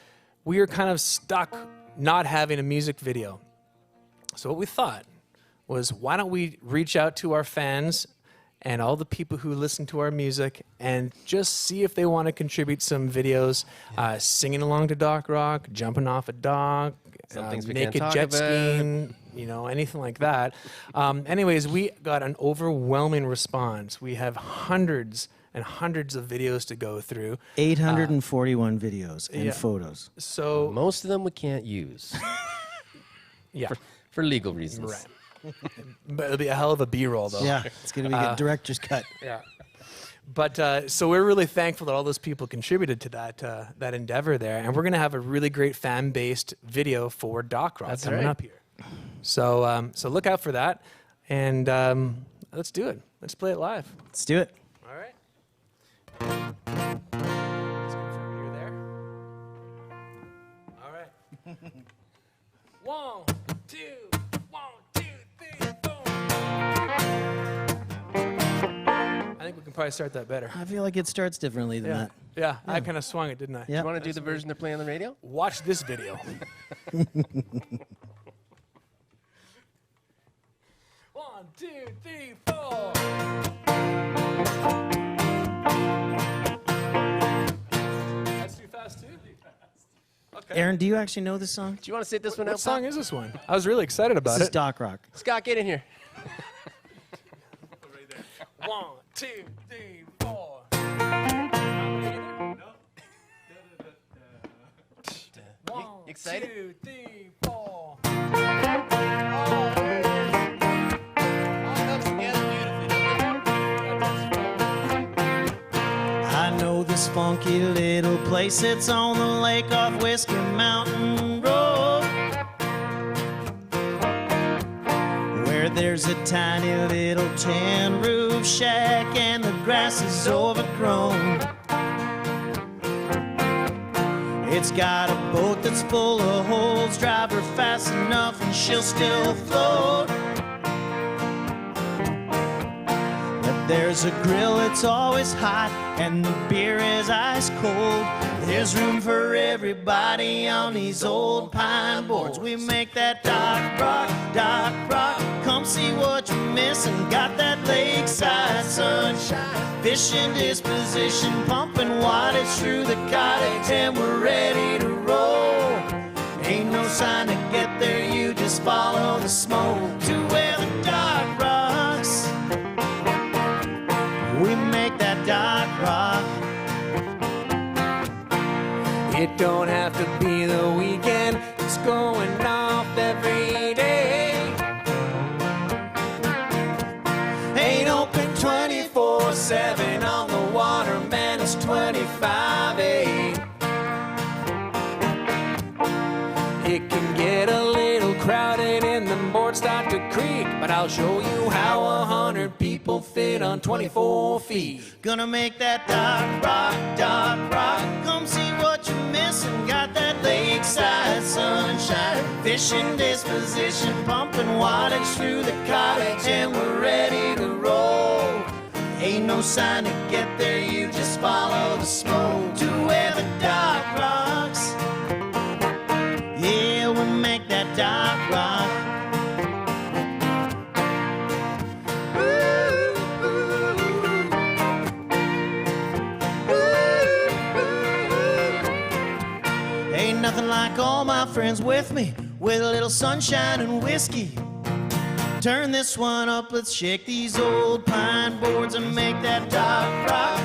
we were kind of stuck not having a music video. So what we thought was, why don't we reach out to our fans and all the people who listen to our music and just see if they want to contribute some videos, singing along to Doc Rock, jumping off a dock, Some things we can't naked talk jet about. skiing, you know, anything like that. Anyways, we got an overwhelming response. We have hundreds and hundreds of videos to go through. 841 videos and yeah. photos. So Most of them we can't use yeah, for legal reasons. right. But it'll be a hell of a B-roll though. Yeah, it's going to be a director's cut. Yeah. But so we're really thankful that all those people contributed to that endeavor there, and we're gonna have a really great fan-based video for Doc Rock coming up here. So so look out for that, and let's do it. Let's play it live. Let's do it. All right. Just confirm you're there. All right. 1, 2, 1, 2, 3, 4. I think we can probably start that better. I feel like it starts differently than that. Yeah, I kind of swung it, didn't I? Yeah. You want to do the version they're playing on the radio? Watch this video. 1, 2, 3, 4. That's too fast too. Okay. Aaron, do you actually know this song? Do you want to sit this one out? What song is this one? I was really excited about This is it. Doc Rock. Scott, get in here. 1, 2, 3, 4. Excited? 2, 3, 4. I know this funky little place. It's on the lake off Whiskey Mountain Road, where there's a tiny little tin roof shack and the grass is overgrown. It's got a boat that's full of holes. Drive her fast enough and she'll still float. But there's a grill, it's always hot, and the beer is ice cold. There's room for everybody on these old pine boards. We make that Doc Rock Come see what you're missing. Got that lakeside sunshine, fishing disposition, pumping wattage through the cottage, and we're ready to roll. Ain't no sign to get there, you just follow the smoke to where the dock rocks. We make that dock rock. It don't have to be the weekend, it's going off every day. Ain't open 24/7 on the water, man, it's 25/8. It can get a little crowded and the boards start to creak, but I'll show you how 100 people fit on 24 feet. Gonna make that dock rock, come see what you're missing. Got that lakeside sunshine, fishing disposition, pumping wattage through the cottage, and we're ready to roll. Ain't no sign to get there, you just follow the smoke to where the dock rocks. Yeah, we make that dock rock. Ain't nothing like all my friends with me, with a little sunshine and whiskey. Turn this one up, let's shake these old pine boards and make that dock rock,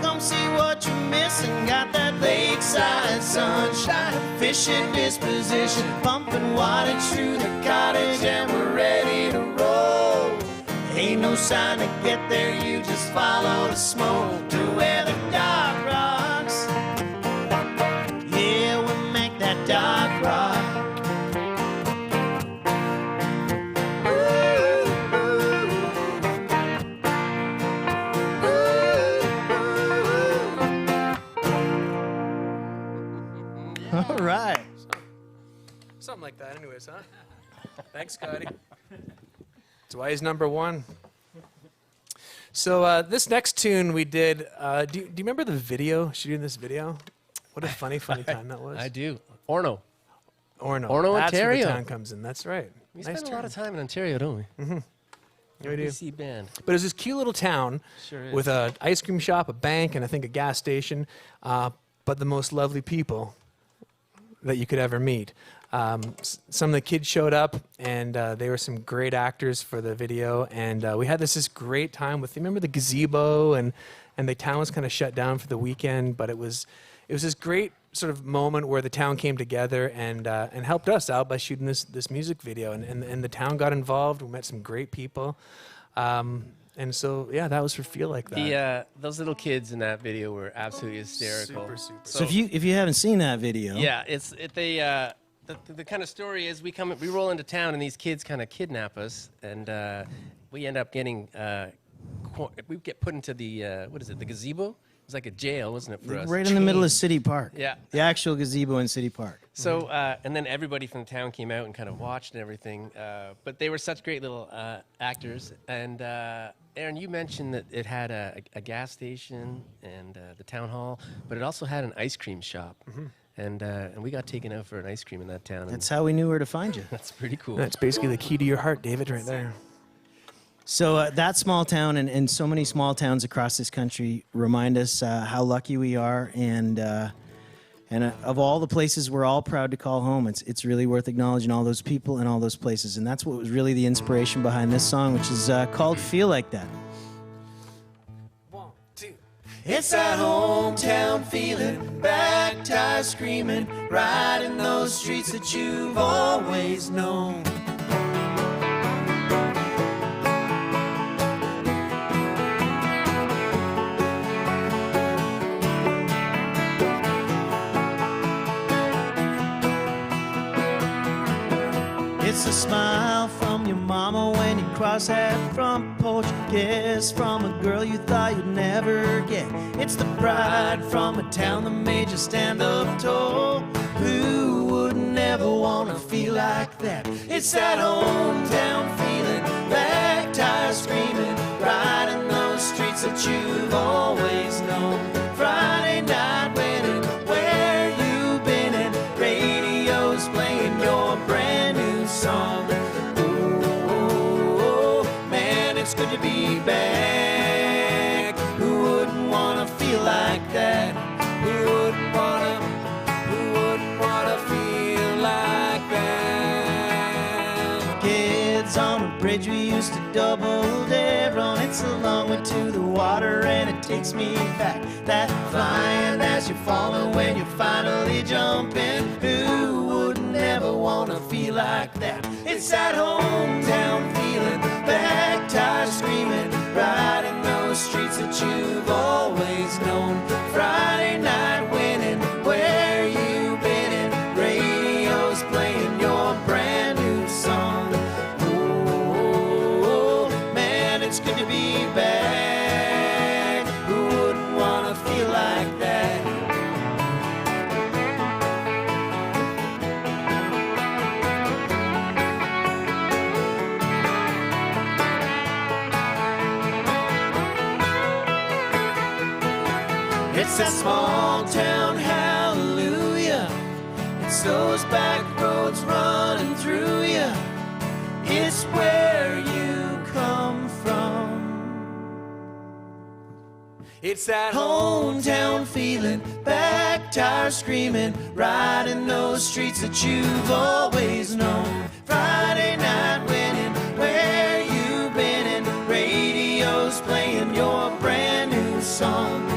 come see what you're missing. Got that lakeside sunshine, fishing disposition, pumping wattage through the cottage, and we're ready to roll. Ain't no sign to get there, you just follow the smoke to where the dock rocks. Yeah, we make that dock rock. All right. Something like that, anyways, huh? Thanks, Scotty. That's why he's number one. So this next tune we did, do you remember the video, shooting this video? What a funny time that was. I do. Orno, Orno, Ontario. That's where the town comes in, that's right. We spend a lot of time in Ontario, don't we? Mm-hmm. Yeah, we do. BC band. But it's this cute little town Sure is. with an ice cream shop, a bank, and I think a gas station, but the most lovely people that you could ever meet. Some of the kids showed up, and they were some great actors for the video, and we had this great time with, remember the gazebo, and the town was kind of shut down for the weekend, but it was this great sort of moment where the town came together and helped us out by shooting this music video, and the town got involved. We met some great people. And so, yeah, that was for Feel Like That. Those little kids in that video were absolutely hysterical. Super. So if you haven't seen that video, yeah, the kind of story is we roll into town and these kids kind of kidnap us, and we end up getting we get put into the the gazebo. It was like a jail, wasn't it, for us? right in the middle of City Park. Yeah. The actual gazebo in City Park. So, and then everybody from the town came out and kind of watched and everything. But they were such great little actors. And Aaron, you mentioned that it had a gas station and the town hall, but it also had an ice cream shop. Mm-hmm. And we got taken out for an ice cream in that town. That's how we knew where to find you. That's pretty cool. That's basically the key to your heart, David, right there. So that small town and so many small towns across this country remind us how lucky we are, and of all the places we're all proud to call home, it's really worth acknowledging all those people and all those places, and that's what was really the inspiration behind this song, which is called Feel Like That. 1, 2. It's that hometown feeling, back tires screaming, riding those streets that you've always known. It's a smile from your mama when you cross that front porch. Kiss from a girl you thought you'd never get. It's the pride from a town that made you stand up tall. Who would never wanna feel like that? It's that hometown feeling, back tires screaming, riding those streets that you've always known. Friday night winning, where you been, and radio's playing your brand new song. Ooh, double dare. Running so long, went to the water and it takes me back. That flying as you're falling when you're finally jumping. Who wouldn't ever wanna feel like that? It's that hometown feeling, back tires screaming, riding those streets that you've always known. Friday night winning, where you been in? Radio's playing your brand new song. Oh, man, it's good to be back. Who wouldn't wanna feel like that? It's that small town hallelujah. It's those back roads running through ya. It's where you come from. It's that hometown feeling, back tires screaming, riding those streets that you've always known. Friday night winning, where you been in? Radio's playing your brand new song.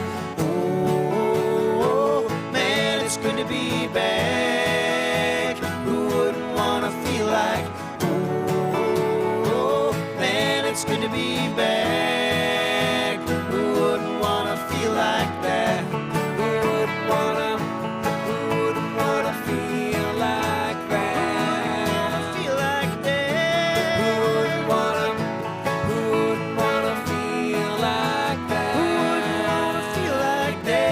Good to be back. Who wouldn't wanna feel like? Oh, man, it's good to be back. Who wouldn't wanna feel like that? Who wouldn't wanna feel like that? Feel like that. Who wouldn't wanna feel like that? Who wouldn't wanna feel like that?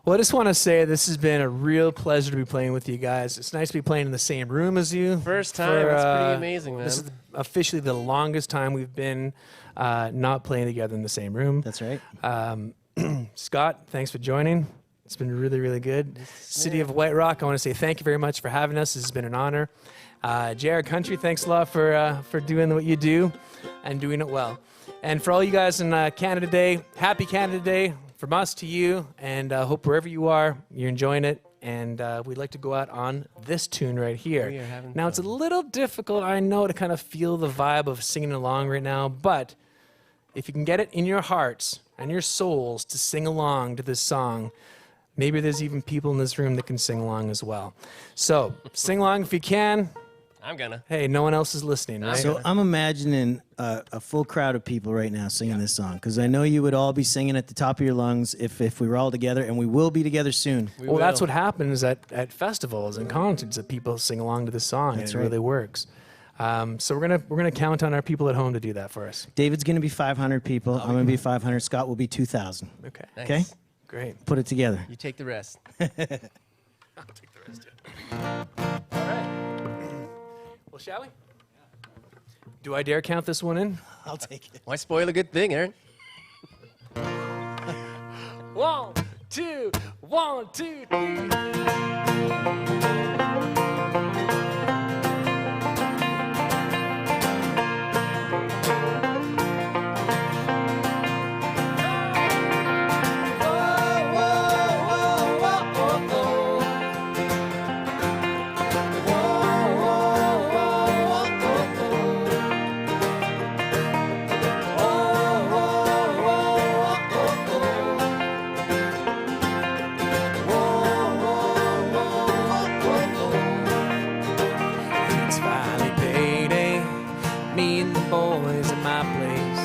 Well, I just want to say this has been a real pleasure to be playing with you guys. It's nice to be playing in the same room as you. First time. That's pretty amazing, man. This is officially the longest time we've been not playing together in the same room. That's right. Scott, thanks for joining. It's been really, really good. City of White Rock, I want to say thank you very much for having us. This has been an honor. JR Country, thanks a lot for doing what you do and doing it well. And for all you guys in Canada Day, happy Canada Day from us to you. And hope wherever you are, you're enjoying it. And we'd like to go out on this tune right here. We are having Now, it's a little difficult, I know, to kind of feel the vibe of singing along right now. But if you can get it in your hearts and your souls to sing along to this song, maybe there's even people in this room that can sing along as well. So sing along if you can. I'm gonna. Hey, no one else is listening, right? So I'm imagining a full crowd of people right now singing this song, because I know you would all be singing at the top of your lungs if we were all together, and we will be together soon. Well, that's what happens at festivals and concerts, that people sing along to this song, That's and it right. really works. So we're gonna count on our people at home to do that for us. David's going to be 500 people. I'm going to be 500. Scott will be 2,000. Okay. Okay? Nice. Great. Put it together. You take the rest. I'll take the rest. All right. Well, shall we? Do I dare count this one in? I'll take it. Why spoil a good thing, Aaron? 1, 2, 1, 2, 3. It's finally payday. Me and the boys at my place,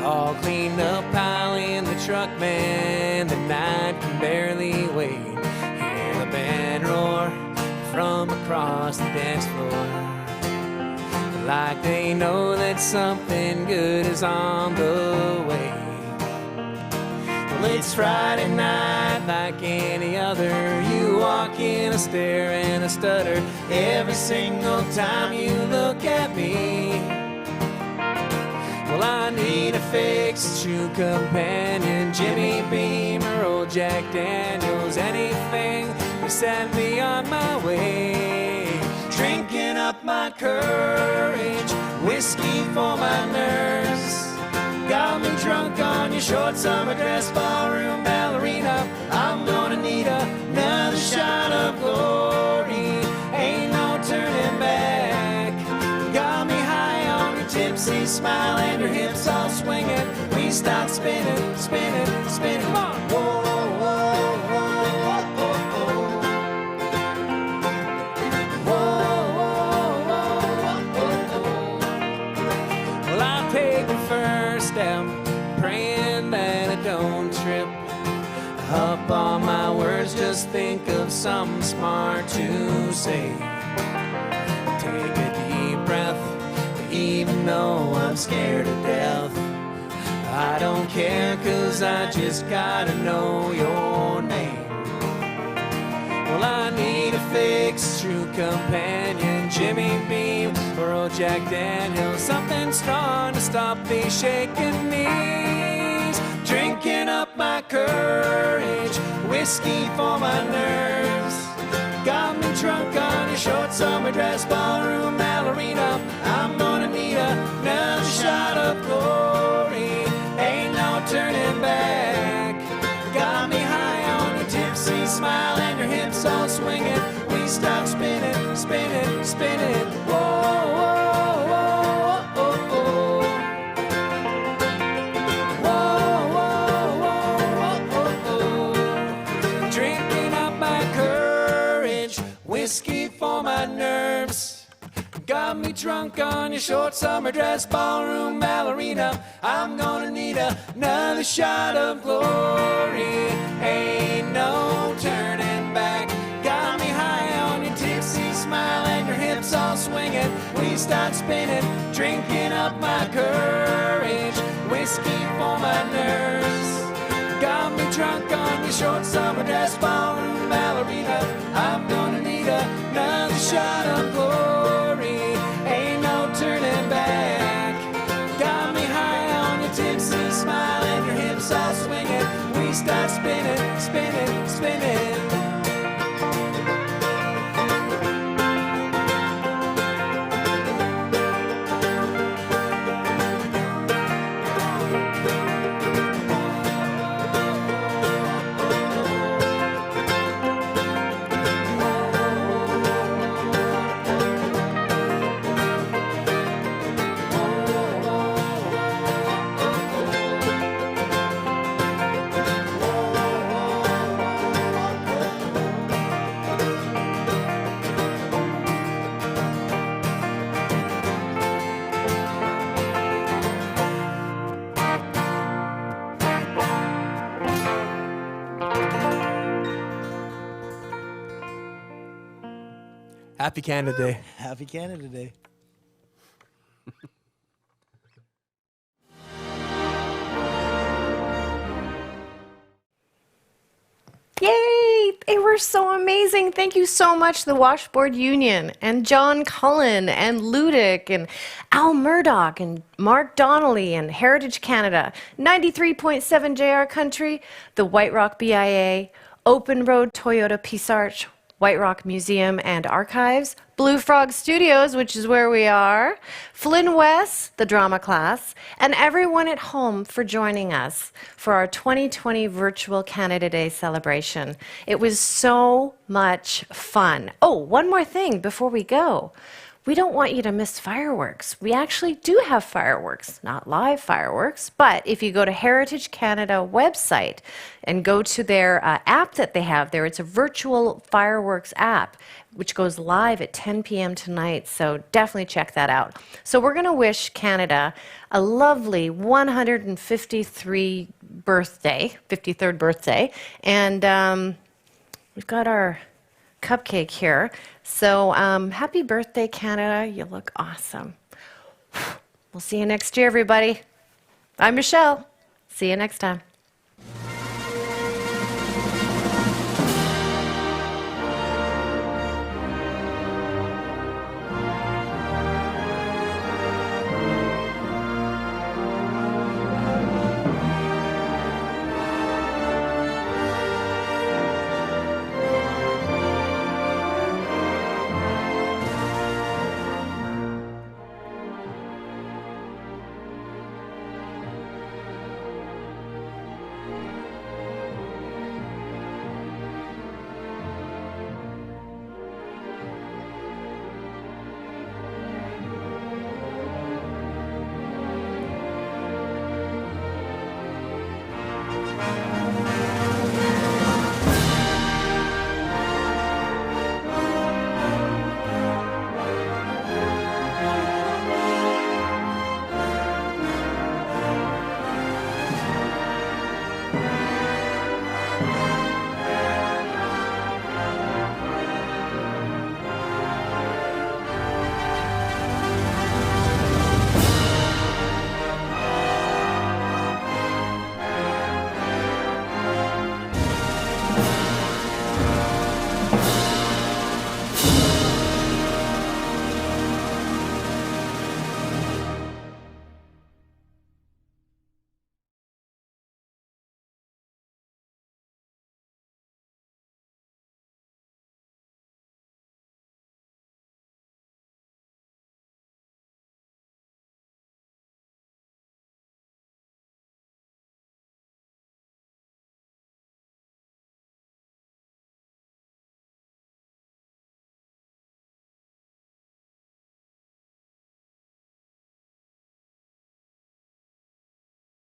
all cleaned up, pile in the truck, man. The night can barely wait. Hear the band roar from across the dance floor, like they know that something good is on the way. Well, it's Friday night like any other. You walk in a stare and a stutter every single time you look at me. Well, I need a fix, a true companion, Jimmy Beam or old Jack Daniels, anything to set me on my way. Drinking up my courage, whiskey for my nerves. Got me drunk on your short summer dress, ballroom ballerina. I'm gonna need another shot of glory. Ain't no turning back. Got me high on your tipsy smile and your hips all swinging. We start spinning, spinning, spinning. Come on. Whoa, whoa, whoa, whoa, whoa, whoa. Well, I take the first step, praying that I don't trip up on my words. Just think of something smart to say. Take a deep breath, even though I'm scared to death. I don't care, 'cause I just gotta know your name. Well, I need a fixed true companion, Jimmy Beam or old Jack Daniels, something strong to stop these shaking knees. Drinking up my courage, whiskey for my nerves. Got me drunk on your short summer dress, ballroom ballerina. I'm gonna need another shot of glory. Ain't no turning back. Got me high on your tipsy smile and your hips all swinging. We start spinning, spinning, spinning. Whoa, whoa, whoa, whoa, whoa. Whoa, whoa, whoa, whoa, whoa. Drinking up my courage, whiskey for my nerves. Got me drunk on your short summer dress, ballroom ballerina. I'm gonna need another shot of glory. Ain't no turning back. Got me high on your tipsy smile and your hips all swinging. We start spinning, drinking up my courage, whiskey for my nerves. Got me drunk on your short summer dress, ballroom ballerina. I'm gonna need another shot of glory. Ain't no turning back. Got me high on your tipsy smile and your hips all swinging. We start spinning, spinning, spinning. Happy Canada Day. Happy Canada Day. Yay! They were so amazing. Thank you so much, the Washboard Union, and John Cullen, and Ludic, and Al Murdoch, and Mark Donnelly, and Heritage Canada, 93.7 JR Country, the White Rock BIA, Open Road Toyota Peace Arch, White Rock Museum and Archives, Blue Frog Studios, which is where we are, Flynn West, the drama class, and everyone at home for joining us for our 2020 Virtual Canada Day celebration. It was so much fun. Oh, one more thing before we go. We don't want you to miss fireworks. We actually do have fireworks, not live fireworks, but if you go to Heritage Canada website and go to their app that they have there, it's a virtual fireworks app, which goes live at 10 p.m. tonight, so definitely check that out. So we're going to wish Canada a lovely 153rd birthday, and we've got our cupcake here. So happy birthday, Canada. You look awesome. We'll see you next year, everybody. I'm Michelle. See you next time.